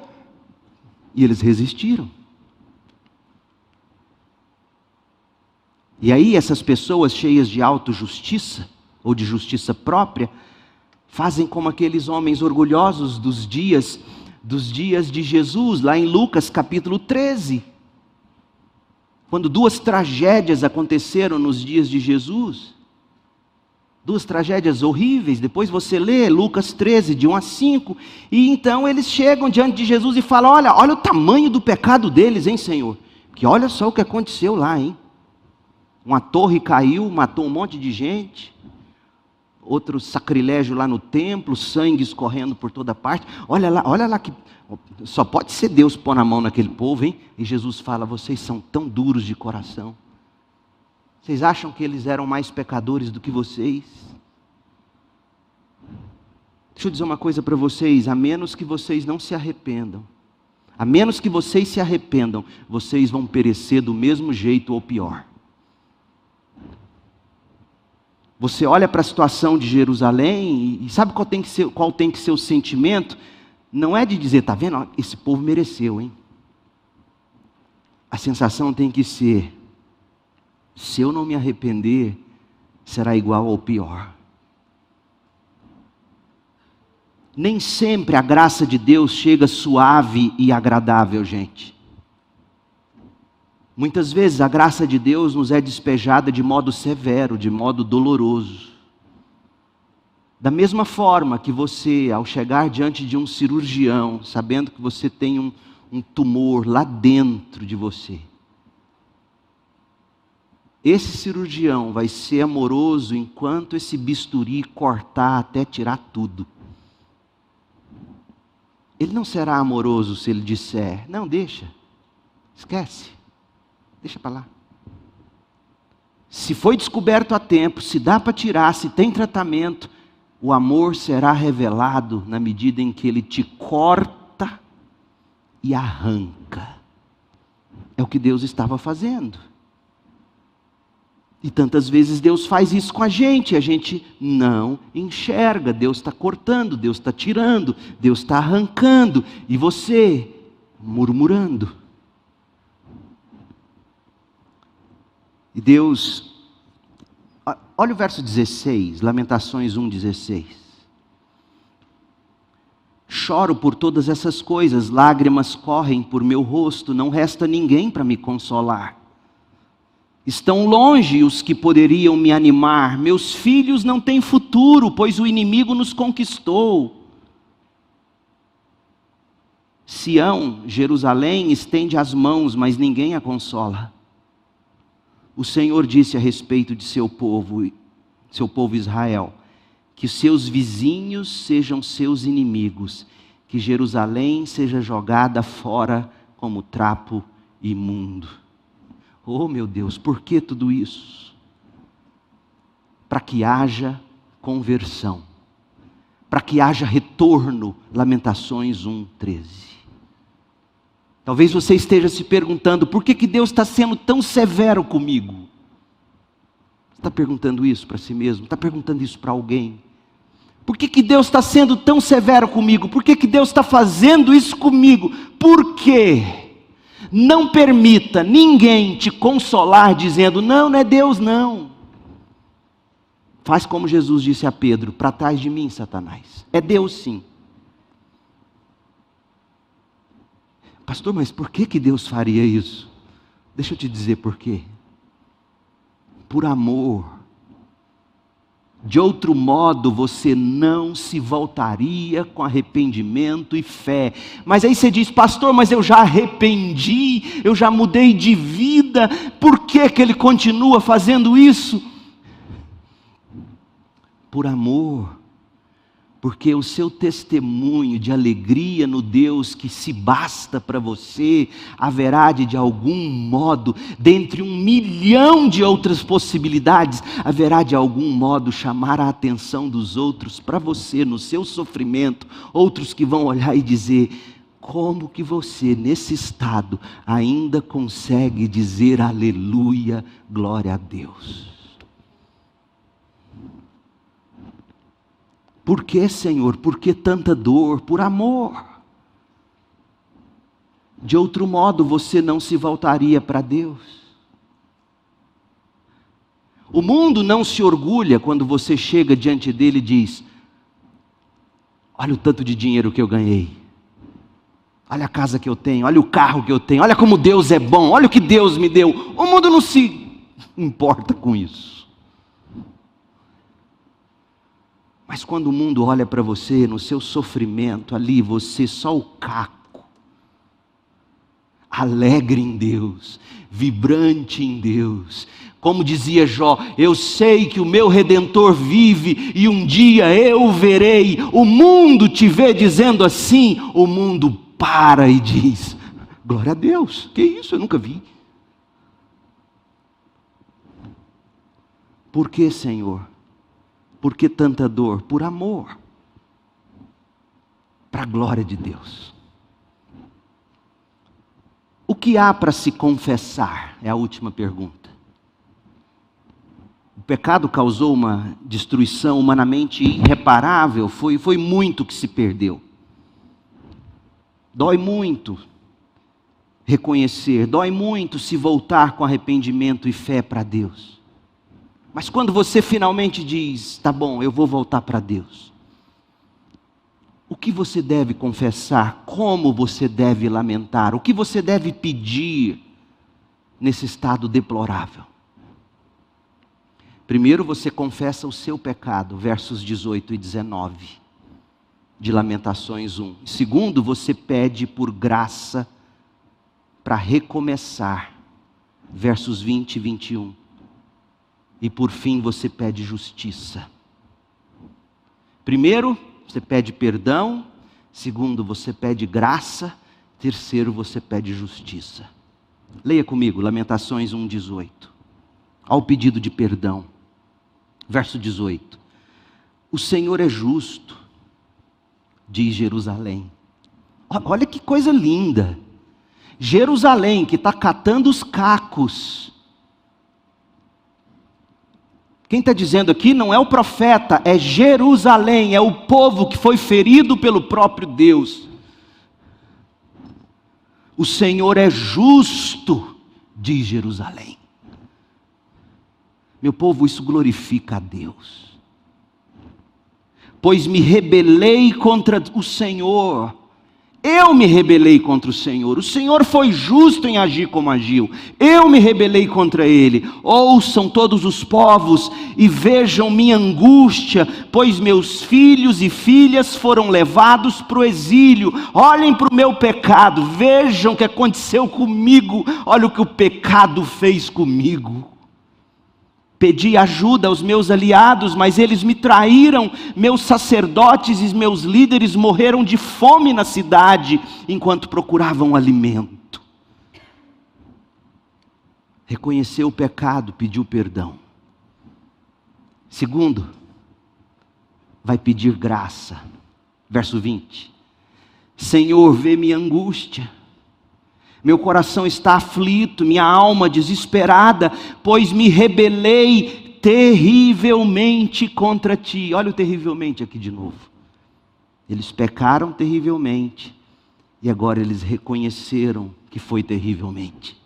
[SPEAKER 1] e eles resistiram. E aí essas pessoas cheias de autojustiça, ou de justiça própria, fazem como aqueles homens orgulhosos dos dias de Jesus, lá em Lucas capítulo 13. Quando duas tragédias aconteceram nos dias de Jesus, duas tragédias horríveis. Depois você lê Lucas 13, de 1 a 5, e então eles chegam diante de Jesus e falam: olha o tamanho do pecado deles, hein, Senhor? Que olha só o que aconteceu lá, hein? Uma torre caiu, matou um monte de gente. Outro sacrilégio lá no templo, sangue escorrendo por toda parte. Olha lá que só pode ser Deus pôr a mão naquele povo, hein? E Jesus fala: vocês são tão duros de coração. Vocês acham que eles eram mais pecadores do que vocês? Deixa eu dizer uma coisa para vocês: a menos que vocês não se arrependam, a menos que vocês se arrependam, vocês vão perecer do mesmo jeito ou pior. Você olha para a situação de Jerusalém e sabe qual tem que ser o sentimento? Não é de dizer: está vendo? Esse povo mereceu, hein? A sensação tem que ser: se eu não me arrepender, será igual ou pior. Nem sempre a graça de Deus chega suave e agradável, gente. Muitas vezes a graça de Deus nos é despejada de modo severo, de modo doloroso. Da mesma forma que você, ao chegar diante de um cirurgião, sabendo que você tem um tumor lá dentro de você, esse cirurgião vai ser amoroso enquanto esse bisturi cortar até tirar tudo. Ele não será amoroso se ele disser, não, deixa, esquece, deixa para lá. Se foi descoberto a tempo, se dá para tirar, se tem tratamento, o amor será revelado na medida em que ele te corta e arranca. É o que Deus estava fazendo. E tantas vezes Deus faz isso com a gente não enxerga. Deus está cortando, Deus está tirando, Deus está arrancando, e você murmurando. E Deus, olha o verso 16, Lamentações 1,16. Choro por todas essas coisas, lágrimas correm por meu rosto, não resta ninguém para me consolar. Estão longe os que poderiam me animar, meus filhos não têm futuro, pois o inimigo nos conquistou. Sião, Jerusalém, estende as mãos, mas ninguém a consola. O Senhor disse a respeito de seu povo Israel, que seus vizinhos sejam seus inimigos, que Jerusalém seja jogada fora como trapo imundo. Oh meu Deus, por que tudo isso? Para que haja conversão, para que haja retorno, Lamentações 1,13. Talvez você esteja se perguntando, por que Deus está sendo tão severo comigo? Você está perguntando isso para si mesmo? Está perguntando isso para alguém? Por que Deus está sendo tão severo comigo? Por que Deus está fazendo isso comigo? Por quê? Não permita ninguém te consolar dizendo, não é Deus não. Faz como Jesus disse a Pedro, para trás de mim, Satanás. É Deus sim. Pastor, mas por que Deus faria isso? Deixa eu te dizer por quê. Por amor. De outro modo, você não se voltaria com arrependimento e fé. Mas aí você diz, pastor, mas eu já arrependi, eu já mudei de vida, por que Ele continua fazendo isso? Por amor, porque o seu testemunho de alegria no Deus que se basta para você, haverá de algum modo, dentre 1 milhão de outras possibilidades, haverá de algum modo chamar a atenção dos outros para você, no seu sofrimento, outros que vão olhar e dizer, como que você nesse estado ainda consegue dizer aleluia, glória a Deus? Por que, Senhor? Por que tanta dor? Por amor. De outro modo, você não se voltaria para Deus. O mundo não se orgulha quando você chega diante dele e diz, olha o tanto de dinheiro que eu ganhei. Olha a casa que eu tenho, olha o carro que eu tenho, olha como Deus é bom, olha o que Deus me deu. O mundo não se importa com isso. Mas quando o mundo olha para você, no seu sofrimento, ali você só o caco, alegre em Deus, vibrante em Deus, como dizia Jó, eu sei que o meu Redentor vive e um dia eu o verei. O mundo te vê dizendo assim, o mundo para e diz, glória a Deus, que isso, eu nunca vi. Por que, Senhor? Por que tanta dor? Por amor. Para a glória de Deus. O que há para se confessar? É a última pergunta. O pecado causou uma destruição humanamente irreparável. Foi muito que se perdeu. Dói muito reconhecer. Dói muito se voltar com arrependimento e fé para Deus. Mas quando você finalmente diz, tá bom, eu vou voltar para Deus. O que você deve confessar? Como você deve lamentar? O que você deve pedir nesse estado deplorável? Primeiro você confessa o seu pecado, versos 18 e 19, de Lamentações 1. Segundo, você pede por graça para recomeçar, versos 20 e 21. E por fim você pede justiça. Primeiro, você pede perdão. Segundo, você pede graça. Terceiro, você pede justiça. Leia comigo, Lamentações 1:18. Ao pedido de perdão. Verso 18. O Senhor é justo, diz Jerusalém. Olha que coisa linda. Jerusalém, que está catando os cacos. Quem está dizendo aqui não é o profeta, é Jerusalém, é o povo que foi ferido pelo próprio Deus. O Senhor é justo, diz Jerusalém. Meu povo, isso glorifica a Deus. Pois me rebelei contra o Senhor. Eu me rebelei contra o Senhor. O Senhor foi justo em agir como agiu. Eu me rebelei contra Ele. Ouçam todos os povos e vejam minha angústia, pois meus filhos e filhas foram levados para o exílio. Olhem para o meu pecado, vejam o que aconteceu comigo. Olha o que o pecado fez comigo. Pedi ajuda aos meus aliados, mas eles me traíram. Meus sacerdotes e meus líderes morreram de fome na cidade, enquanto procuravam alimento. Reconheceu o pecado, pediu perdão. Segundo, vai pedir graça. Verso 20. Senhor, vê minha angústia. Meu coração está aflito, minha alma desesperada, pois me rebelei terrivelmente contra ti. Olha o terrivelmente aqui de novo. Eles pecaram terrivelmente e agora eles reconheceram que foi terrivelmente.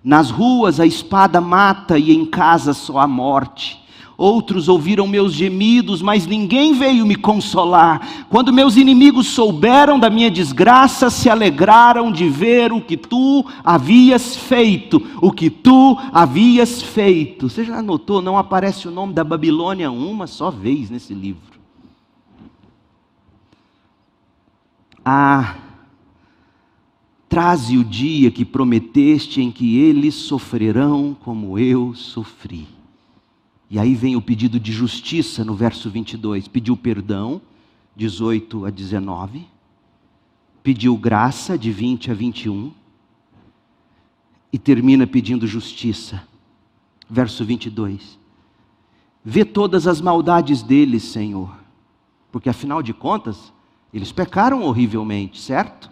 [SPEAKER 1] Nas ruas a espada mata e em casa só a morte. Outros ouviram meus gemidos, mas ninguém veio me consolar. Quando meus inimigos souberam da minha desgraça, se alegraram de ver o que tu havias feito. O que tu havias feito. Você já notou, não aparece o nome da Babilônia uma só vez nesse livro. Traze o dia que prometeste em que eles sofrerão como eu sofri. E aí vem o pedido de justiça no verso 22. Pediu perdão, 18 a 19. Pediu graça, de 20 a 21. E termina pedindo justiça. Verso 22. Vê todas as maldades deles, Senhor. Porque afinal de contas, eles pecaram horrivelmente, certo?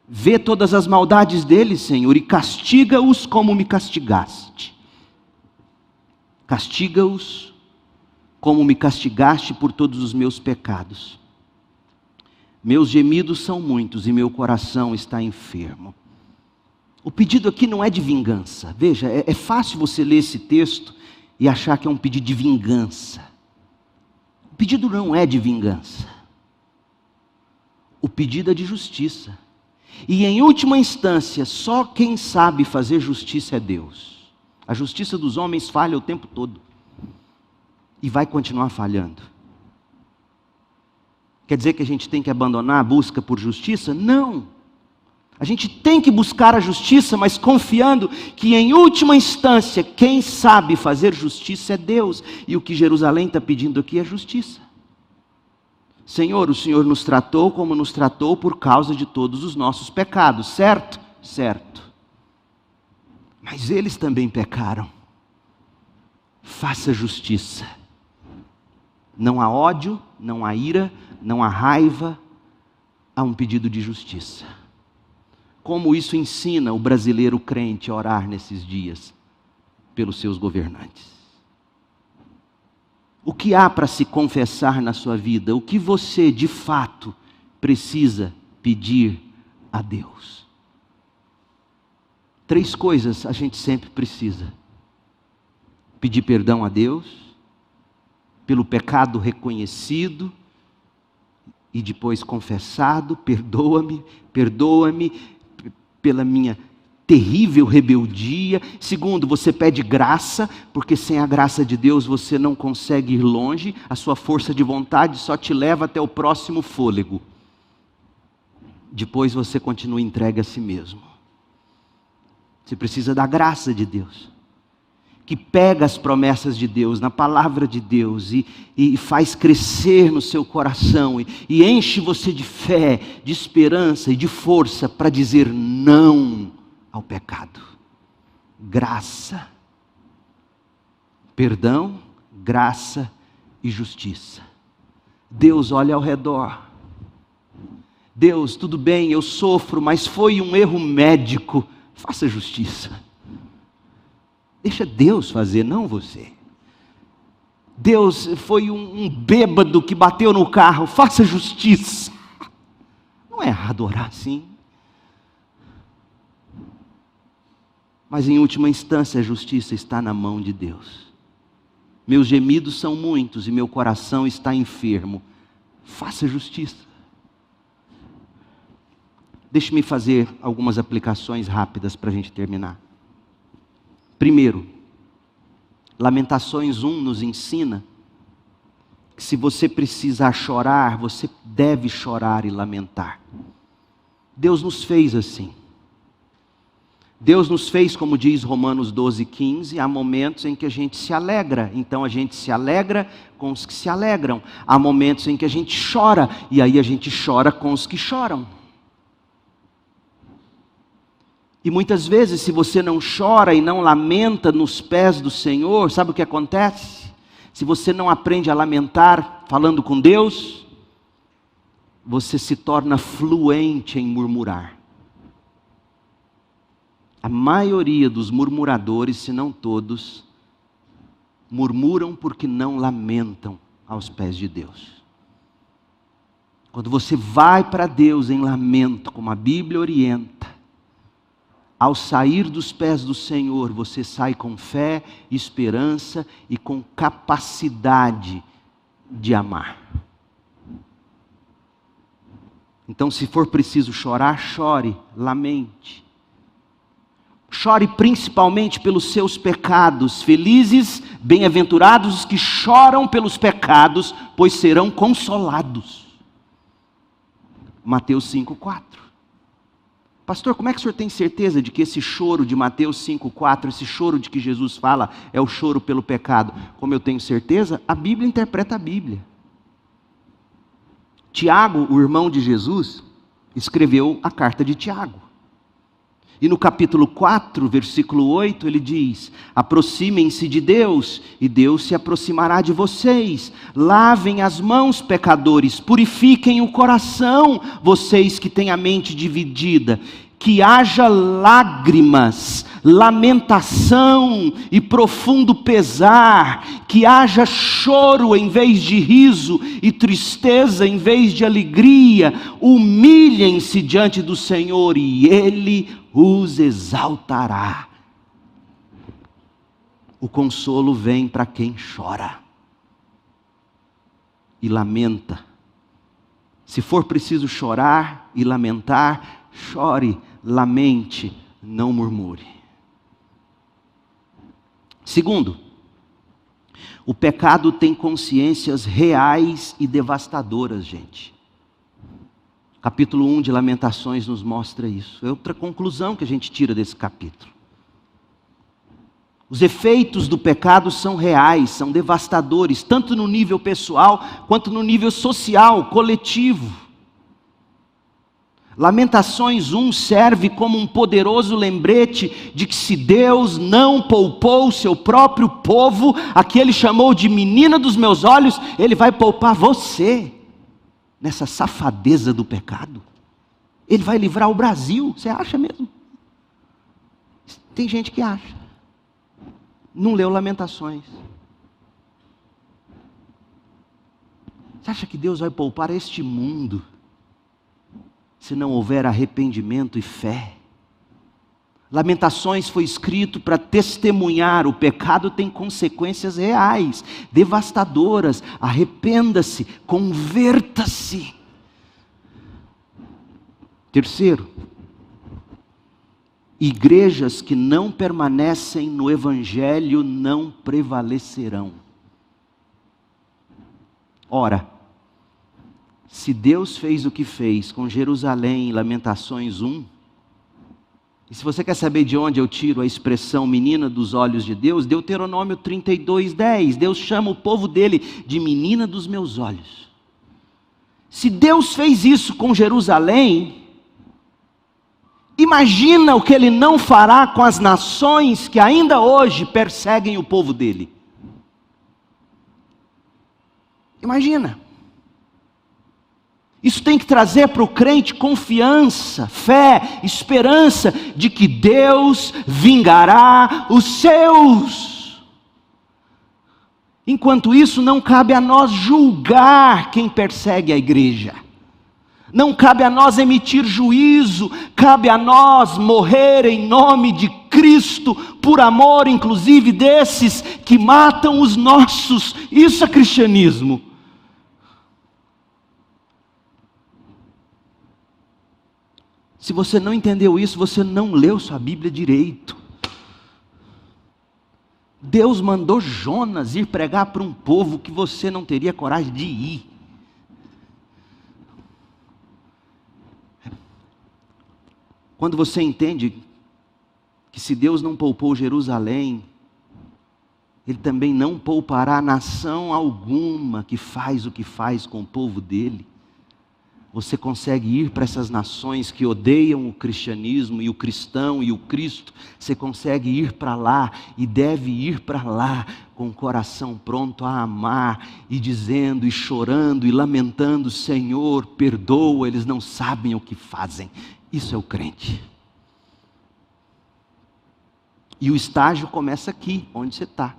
[SPEAKER 1] Vê todas as maldades deles, Senhor, e castiga-os como me castigaste. Castiga-os como me castigaste por todos os meus pecados. Meus gemidos são muitos e meu coração está enfermo. O pedido aqui não é de vingança. Veja, é fácil você ler esse texto e achar que é um pedido de vingança. O pedido não é de vingança. O pedido é de justiça. E em última instância, só quem sabe fazer justiça é Deus. A justiça dos homens falha o tempo todo. E vai continuar falhando. Quer dizer que a gente tem que abandonar a busca por justiça? Não. A gente tem que buscar a justiça, mas confiando que em última instância, quem sabe fazer justiça é Deus. E o que Jerusalém está pedindo aqui é justiça. Senhor, o Senhor nos tratou como nos tratou por causa de todos os nossos pecados, certo? Certo. Mas eles também pecaram. Faça justiça. Não há ódio, não há ira, não há raiva, há um pedido de justiça. Como isso ensina o brasileiro crente a orar nesses dias pelos seus governantes? O que há para se confessar na sua vida? O que você, de fato, precisa pedir a Deus? 3 coisas a gente sempre precisa. Pedir perdão a Deus, pelo pecado reconhecido e depois confessado, perdoa-me pela minha terrível rebeldia. Segundo, você pede graça, porque sem a graça de Deus você não consegue ir longe, a sua força de vontade só te leva até o próximo fôlego. Depois você continua entregue a si mesmo. Você precisa da graça de Deus, que pega as promessas de Deus, na palavra de Deus, e faz crescer no seu coração, e enche você de fé, de esperança e de força para dizer não ao pecado. Graça, perdão, graça e justiça. Deus olha ao redor. Deus, tudo bem, eu sofro, mas foi um erro médico. Faça justiça. Deixa Deus fazer, não você. Deus, foi um bêbado que bateu no carro. Faça justiça. Não é errado orar assim. Mas em última instância a justiça está na mão de Deus. Meus gemidos são muitos e meu coração está enfermo. Faça justiça. Deixe-me fazer algumas aplicações rápidas para a gente terminar. Primeiro, Lamentações 1 nos ensina que se você precisar chorar, você deve chorar e lamentar. Deus nos fez assim. Deus nos fez, como diz Romanos 12:15, há momentos em que a gente se alegra, então a gente se alegra com os que se alegram. Há momentos em que a gente chora, e aí a gente chora com os que choram. E muitas vezes, se você não chora e não lamenta nos pés do Senhor, sabe o que acontece? Se você não aprende a lamentar falando com Deus, você se torna fluente em murmurar. A maioria dos murmuradores, se não todos, murmuram porque não lamentam aos pés de Deus. Quando você vai para Deus em lamento, como a Bíblia orienta, ao sair dos pés do Senhor, você sai com fé, esperança e com capacidade de amar. Então, se for preciso chorar, chore, lamente. Chore principalmente pelos seus pecados. Felizes, bem-aventurados os que choram pelos pecados, pois serão consolados. Mateus 5:4. Pastor, como é que o senhor tem certeza de que esse choro de Mateus 5:4, esse choro de que Jesus fala, é o choro pelo pecado? Como eu tenho certeza, a Bíblia interpreta a Bíblia. Tiago, o irmão de Jesus, escreveu a carta de Tiago. E no capítulo 4, versículo 8, ele diz: aproximem-se de Deus, e Deus se aproximará de vocês. Lavem as mãos, pecadores, purifiquem o coração, vocês que têm a mente dividida. Que haja lágrimas, lamentação e profundo pesar, que haja choro em vez de riso e tristeza em vez de alegria. Humilhem-se diante do Senhor e Ele os exaltará. O consolo vem para quem chora e lamenta. Se for preciso chorar e lamentar, chore, lamente, não murmure. Segundo, o pecado tem consciências reais e devastadoras, gente. Capítulo 1 de Lamentações nos mostra isso. É outra conclusão que a gente tira desse capítulo. Os efeitos do pecado são reais, são devastadores, tanto no nível pessoal, quanto no nível social, coletivo. Lamentações 1 serve como um poderoso lembrete de que se Deus não poupou o seu próprio povo, a que Ele chamou de menina dos meus olhos, Ele vai poupar você nessa safadeza do pecado. Ele vai livrar o Brasil, você acha mesmo? Tem gente que acha. Não leu Lamentações. Você acha que Deus vai poupar este mundo se não houver arrependimento e fé? Lamentações foi escrito para testemunhar: o pecado tem consequências reais, devastadoras. Arrependa-se, converta-se. Terceiro, Igrejas que não permanecem no Evangelho não prevalecerão. Ora, se Deus fez o que fez com Jerusalém em Lamentações 1, e se você quer saber de onde eu tiro a expressão menina dos olhos de Deus, Deuteronômio 32:10, Deus chama o povo dele de menina dos meus olhos. Se Deus fez isso com Jerusalém, imagina o que Ele não fará com as nações que ainda hoje perseguem o povo dele. Imagina. Isso tem que trazer para o crente confiança, fé, esperança de que Deus vingará os seus. Enquanto isso, não cabe a nós julgar quem persegue a igreja. Não cabe a nós emitir juízo, cabe a nós morrer em nome de Cristo, por amor inclusive desses que matam os nossos. Isso é cristianismo. Se você não entendeu isso, você não leu sua Bíblia direito. Deus mandou Jonas ir pregar para um povo que você não teria coragem de ir. Quando você entende que se Deus não poupou Jerusalém, Ele também não poupará nação alguma que faz o que faz com o povo dele, você consegue ir para essas nações que odeiam o cristianismo e o cristão e o Cristo, você consegue ir para lá e deve ir para lá com o coração pronto a amar e dizendo e chorando e lamentando: Senhor, perdoa, eles não sabem o que fazem. Isso é o crente. E o estágio começa aqui, onde você está.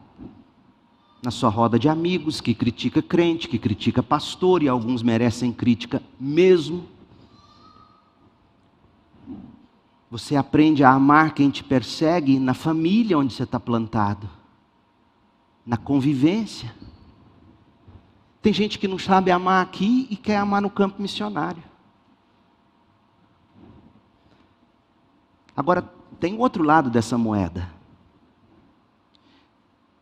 [SPEAKER 1] Na sua roda de amigos, que critica crente, que critica pastor, e alguns merecem crítica mesmo. Você aprende a amar quem te persegue na família onde você está plantado, na convivência. Tem gente que não sabe amar aqui e quer amar no campo missionário. Agora, tem o outro lado dessa moeda.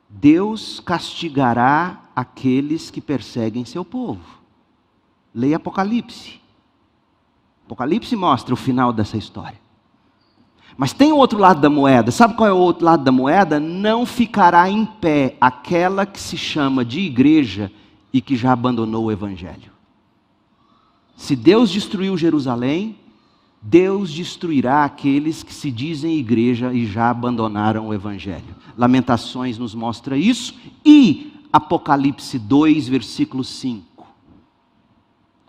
[SPEAKER 1] Deus castigará aqueles que perseguem seu povo. Leia Apocalipse. Apocalipse mostra o final dessa história. Mas tem o outro lado da moeda. Sabe qual é o outro lado da moeda? Não ficará em pé aquela que se chama de igreja e que já abandonou o Evangelho. Se Deus destruiu Jerusalém, Deus destruirá aqueles que se dizem igreja e já abandonaram o Evangelho. Lamentações nos mostra isso. E Apocalipse 2, versículo 5.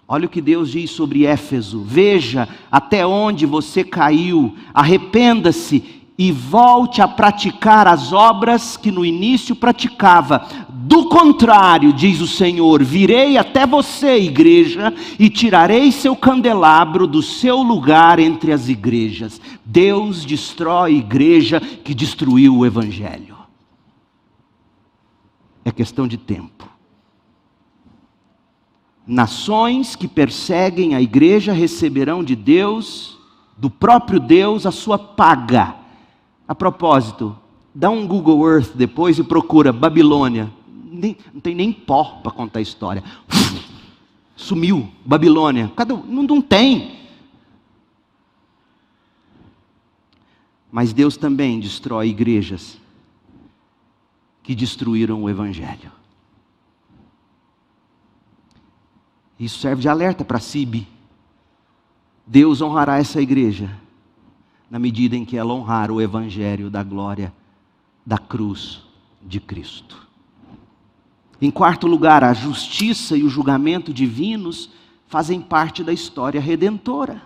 [SPEAKER 1] Olha o que Deus diz sobre Éfeso: veja até onde você caiu, arrependa-se e volte a praticar as obras que no início praticava. Do contrário, diz o Senhor, virei até você, igreja, e tirarei seu candelabro do seu lugar entre as igrejas. Deus destrói a igreja que destruiu o Evangelho. É questão de tempo. Nações que perseguem a igreja receberão de Deus, do próprio Deus, a sua paga. A propósito, dá um Google Earth depois e procura Babilônia. Não tem nem pó para contar a história. Sumiu, Babilônia. Não tem. Mas Deus também destrói igrejas que destruíram o Evangelho. Isso serve de alerta para Sibi. Deus honrará essa igreja na medida em que ela honrar o Evangelho da glória da cruz de Cristo. Em quarto lugar, a justiça e o julgamento divinos fazem parte da história redentora.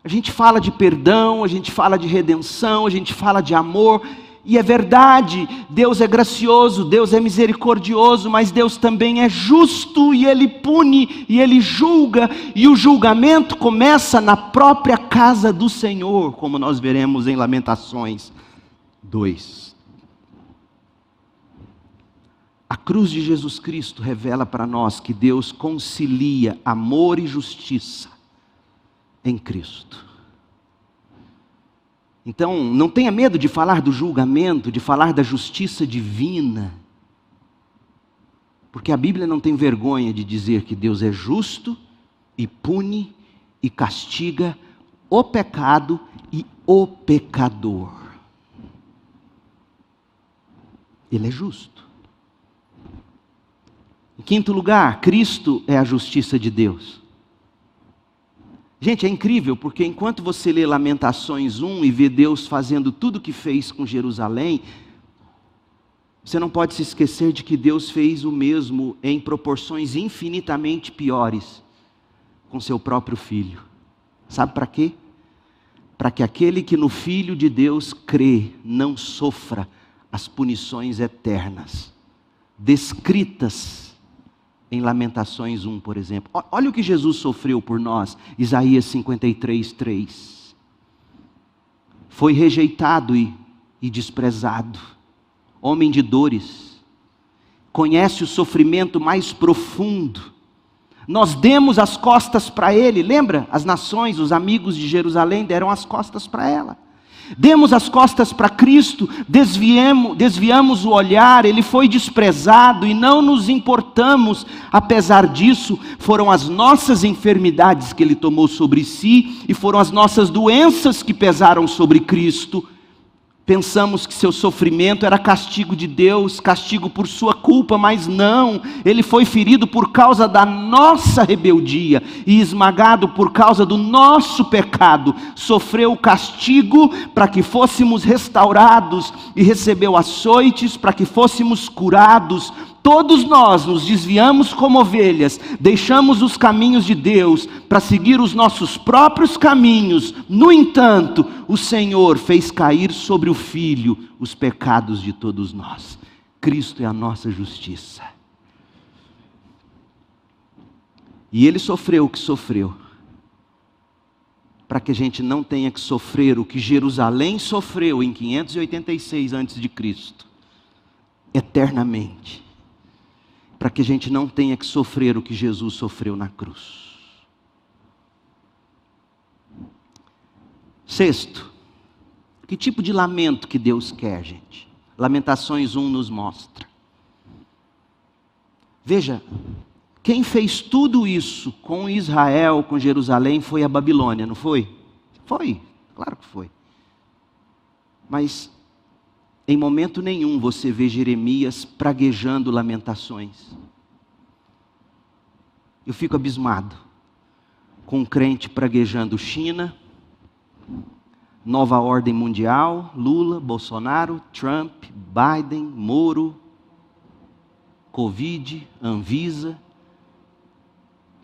[SPEAKER 1] A gente fala de perdão, a gente fala de redenção, a gente fala de amor, e é verdade, Deus é gracioso, Deus é misericordioso, mas Deus também é justo, e Ele pune, e Ele julga, e o julgamento começa na própria casa do Senhor, como nós veremos em Lamentações 2. A cruz de Jesus Cristo revela para nós que Deus concilia amor e justiça em Cristo. Então, não tenha medo de falar do julgamento, de falar da justiça divina. Porque a Bíblia não tem vergonha de dizer que Deus é justo e pune e castiga o pecado e o pecador. Ele é justo. Em quinto lugar, Cristo é a justiça de Deus. Gente, é incrível, porque enquanto você lê Lamentações 1 e vê Deus fazendo tudo o que fez com Jerusalém, você não pode se esquecer de que Deus fez o mesmo em proporções infinitamente piores com seu próprio Filho. Sabe para quê? Para que aquele que no Filho de Deus crê não sofra as punições eternas, descritas em Lamentações 1, por exemplo. Olha o que Jesus sofreu por nós, Isaías 53:3. Foi rejeitado e desprezado, homem de dores, conhece o sofrimento mais profundo. Nós demos as costas para ele, lembra? As nações, os amigos de Jerusalém deram as costas para ela. Demos as costas para Cristo, desviamos o olhar, Ele foi desprezado e não nos importamos. Apesar disso, foram as nossas enfermidades que Ele tomou sobre si e foram as nossas doenças que pesaram sobre Cristo. Pensamos que seu sofrimento era castigo de Deus, castigo por sua culpa, mas não. Ele foi ferido por causa da nossa rebeldia e esmagado por causa do nosso pecado. Sofreu o castigo para que fôssemos restaurados e recebeu açoites para que fôssemos curados. Todos nós nos desviamos como ovelhas, deixamos os caminhos de Deus para seguir os nossos próprios caminhos. No entanto, o Senhor fez cair sobre o Filho os pecados de todos nós. Cristo é a nossa justiça. E Ele sofreu o que sofreu, para que a gente não tenha que sofrer o que Jerusalém sofreu em 586 a.C., eternamente. Para que a gente não tenha que sofrer o que Jesus sofreu na cruz. Sexto, que tipo de lamento que Deus quer, gente? Lamentações 1 nos mostra. Veja, quem fez tudo isso com Israel, com Jerusalém, foi a Babilônia, não foi? Foi, claro que foi. Mas em momento nenhum você vê Jeremias praguejando lamentações. Eu fico abismado com um crente praguejando China, nova ordem mundial, Lula, Bolsonaro, Trump, Biden, Moro, Covid, Anvisa,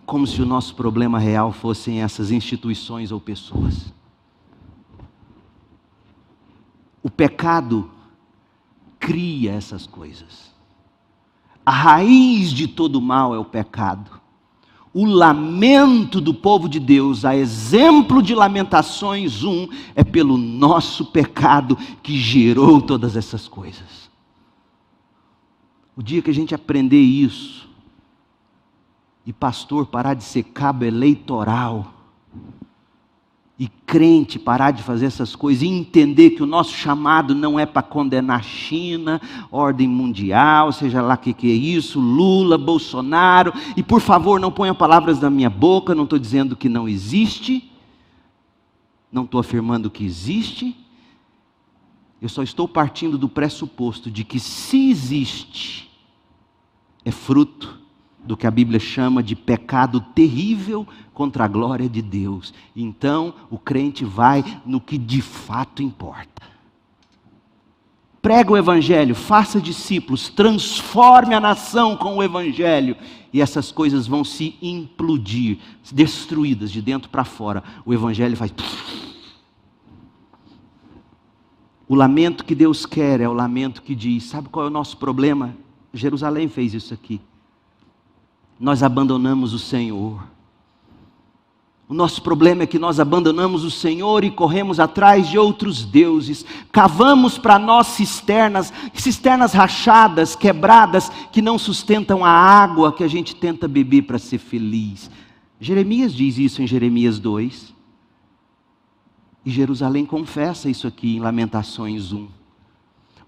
[SPEAKER 1] como se o nosso problema real fossem essas instituições ou pessoas. O pecado cria essas coisas. A raiz de todo mal é o pecado. O lamento do povo de Deus, a exemplo de Lamentações 1, é pelo nosso pecado que gerou todas essas coisas. O dia que a gente aprender isso, e pastor parar de ser cabo eleitoral, e crente parar de fazer essas coisas e entender que o nosso chamado não é para condenar China, ordem mundial, seja lá o que é isso, Lula, Bolsonaro, e por favor não ponham palavras na minha boca, não estou dizendo que não existe, não estou afirmando que existe, eu só estou partindo do pressuposto de que se existe, é fruto do que a Bíblia chama de pecado terrível contra a glória de Deus. Então, o crente vai no que de fato importa. Prega o Evangelho, faça discípulos, transforme a nação com o Evangelho, e essas coisas vão se implodir, destruídas de dentro para fora. O Evangelho faz... O lamento que Deus quer é o lamento que diz, sabe qual é o nosso problema? Jerusalém fez isso aqui. Nós abandonamos o Senhor. O nosso problema é que nós abandonamos o Senhor e corremos atrás de outros deuses. Cavamos para nós cisternas rachadas, quebradas, que não sustentam a água que a gente tenta beber para ser feliz. Jeremias diz isso em Jeremias 2. E Jerusalém confessa isso aqui em Lamentações 1.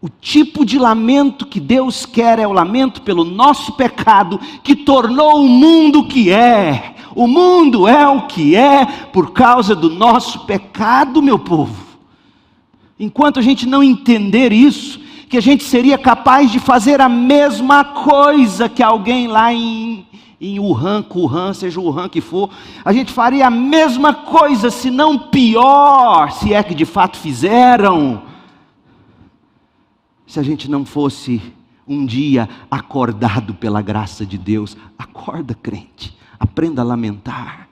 [SPEAKER 1] O tipo de lamento que Deus quer é o lamento pelo nosso pecado, que tornou o mundo o que é. O mundo é o que é por causa do nosso pecado, meu povo. Enquanto a gente não entender isso, que a gente seria capaz de fazer a mesma coisa que alguém lá em Wuhan, seja o Wuhan que for, a gente faria a mesma coisa, se não pior, se é que de fato fizeram. Se a gente não fosse um dia acordado pela graça de Deus. Acorda, crente, aprenda a lamentar.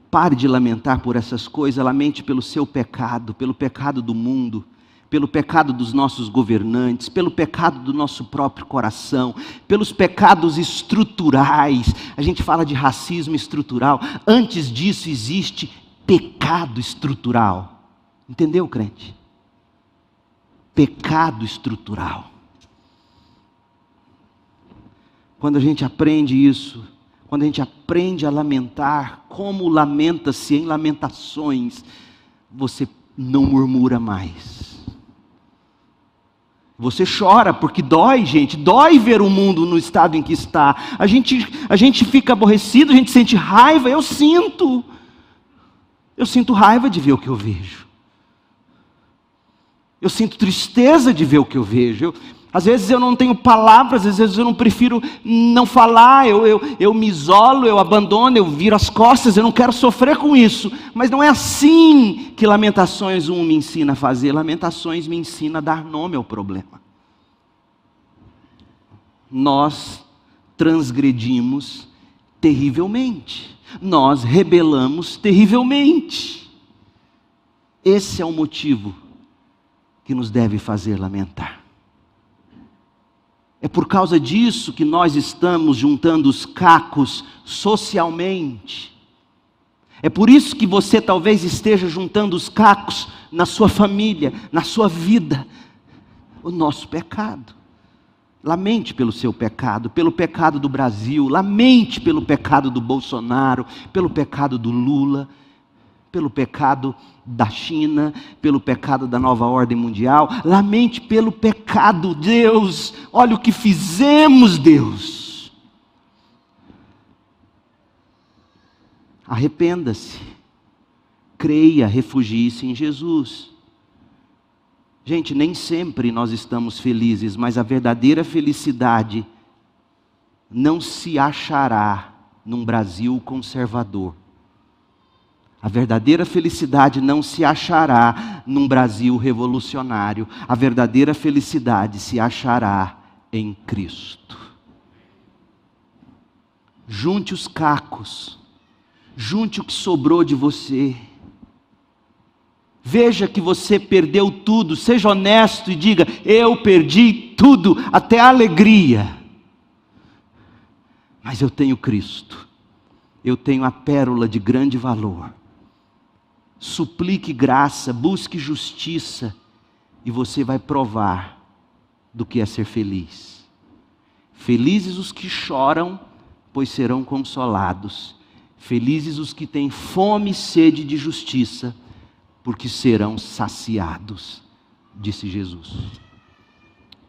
[SPEAKER 1] Pare de lamentar por essas coisas, lamente pelo seu pecado, pelo pecado do mundo, pelo pecado dos nossos governantes, pelo pecado do nosso próprio coração, pelos pecados estruturais. A gente fala de racismo estrutural, antes disso existe pecado estrutural. Entendeu, crente? Pecado estrutural. Quando a gente aprende isso, quando a gente aprende a lamentar, como lamenta-se em Lamentações, você não murmura mais. Você chora, porque dói, gente, dói ver o mundo no estado em que está. A gente fica aborrecido, a gente sente raiva, eu sinto raiva de ver o que eu vejo. Eu sinto tristeza de ver o que eu vejo. Às vezes eu não tenho palavras, às vezes eu não prefiro não falar, eu me isolo, eu abandono, eu viro as costas, eu não quero sofrer com isso. Mas não é assim que Lamentações 1 me ensina a fazer. Lamentações me ensina a dar nome ao problema. Nós transgredimos terrivelmente. Nós rebelamos terrivelmente. Esse é o motivo que nos deve fazer lamentar. É por causa disso que nós estamos juntando os cacos socialmente. É por isso que você talvez esteja juntando os cacos na sua família, na sua vida. O nosso pecado. Lamente pelo seu pecado, pelo pecado do Brasil, lamente pelo pecado do Bolsonaro, pelo pecado do Lula, pelo pecado da China, pelo pecado da nova ordem mundial, lamente pelo pecado, Deus, olha o que fizemos, Deus. Arrependa-se, creia, refugie-se em Jesus. Gente, nem sempre nós estamos felizes, mas a verdadeira felicidade não se achará num Brasil conservador. A verdadeira felicidade não se achará num Brasil revolucionário. A verdadeira felicidade se achará em Cristo. Junte os cacos, junte o que sobrou de você. Veja que você perdeu tudo, seja honesto e diga: eu perdi tudo, até a alegria. Mas eu tenho Cristo, eu tenho a pérola de grande valor. Suplique graça, busque justiça, e você vai provar do que é ser feliz. Felizes os que choram, pois serão consolados. Felizes os que têm fome e sede de justiça, porque serão saciados, disse Jesus.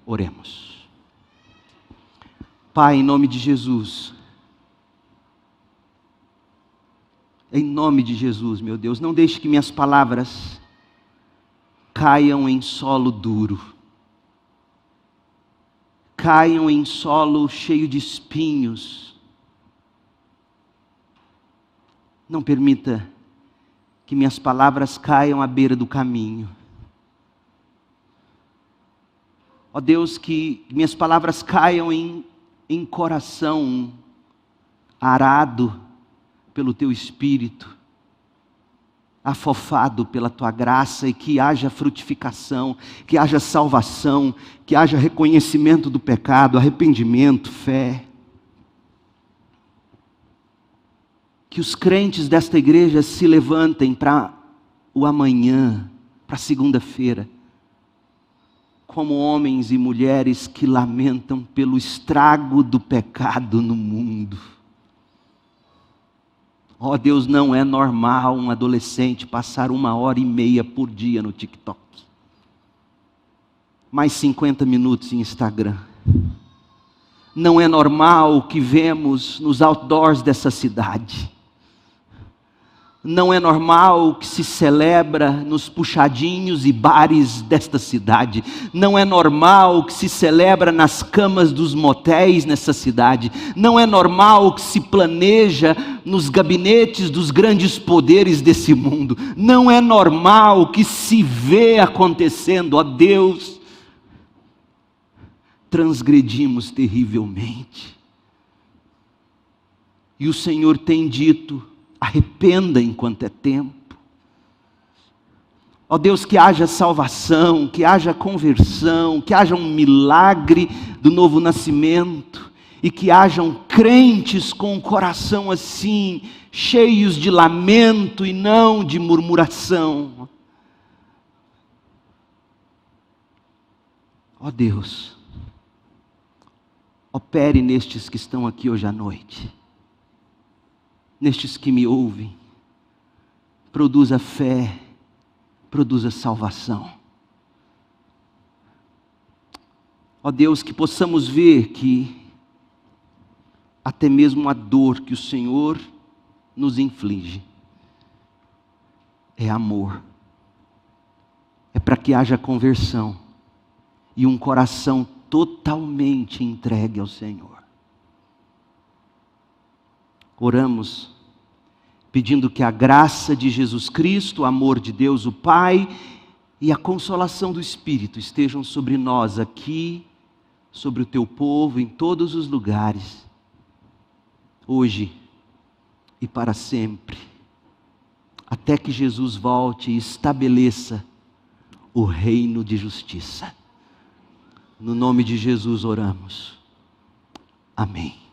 [SPEAKER 1] Oremos. Pai, em nome de Jesus, em nome de Jesus, meu Deus, não deixe que minhas palavras caiam em solo duro, caiam em solo cheio de espinhos. Não permita que minhas palavras caiam à beira do caminho. Ó Deus, que minhas palavras caiam em coração arado pelo Teu Espírito, afofado pela Tua graça, e que haja frutificação, que haja salvação, que haja reconhecimento do pecado, arrependimento, fé. Que os crentes desta igreja se levantem para o amanhã, para segunda-feira, como homens e mulheres que lamentam pelo estrago do pecado no mundo. Ó Deus, não é normal um adolescente passar 1h30 por dia no TikTok. Mais 50 minutos em Instagram. Não é normal o que vemos nos outdoors dessa cidade. Não é normal o que se celebra nos puxadinhos e bares desta cidade. Não é normal o que se celebra nas camas dos motéis nessa cidade. Não é normal o que se planeja nos gabinetes dos grandes poderes desse mundo. Não é normal o que se vê acontecendo. Ó Deus, transgredimos terrivelmente. E o Senhor tem dito: arrependa enquanto é tempo. Ó Deus, que haja salvação, que haja conversão, que haja um milagre do novo nascimento, e que hajam crentes com o coração assim, cheios de lamento e não de murmuração. Ó Deus, opere nestes que estão aqui hoje à noite. Nestes que me ouvem, produza fé, produza salvação. Ó Deus, que possamos ver que até mesmo a dor que o Senhor nos inflige é amor, é para que haja conversão e um coração totalmente entregue ao Senhor. Oramos pedindo que a graça de Jesus Cristo, o amor de Deus o Pai e a consolação do Espírito estejam sobre nós aqui, sobre o teu povo em todos os lugares, hoje e para sempre, até que Jesus volte e estabeleça o reino de justiça. No nome de Jesus oramos. Amém.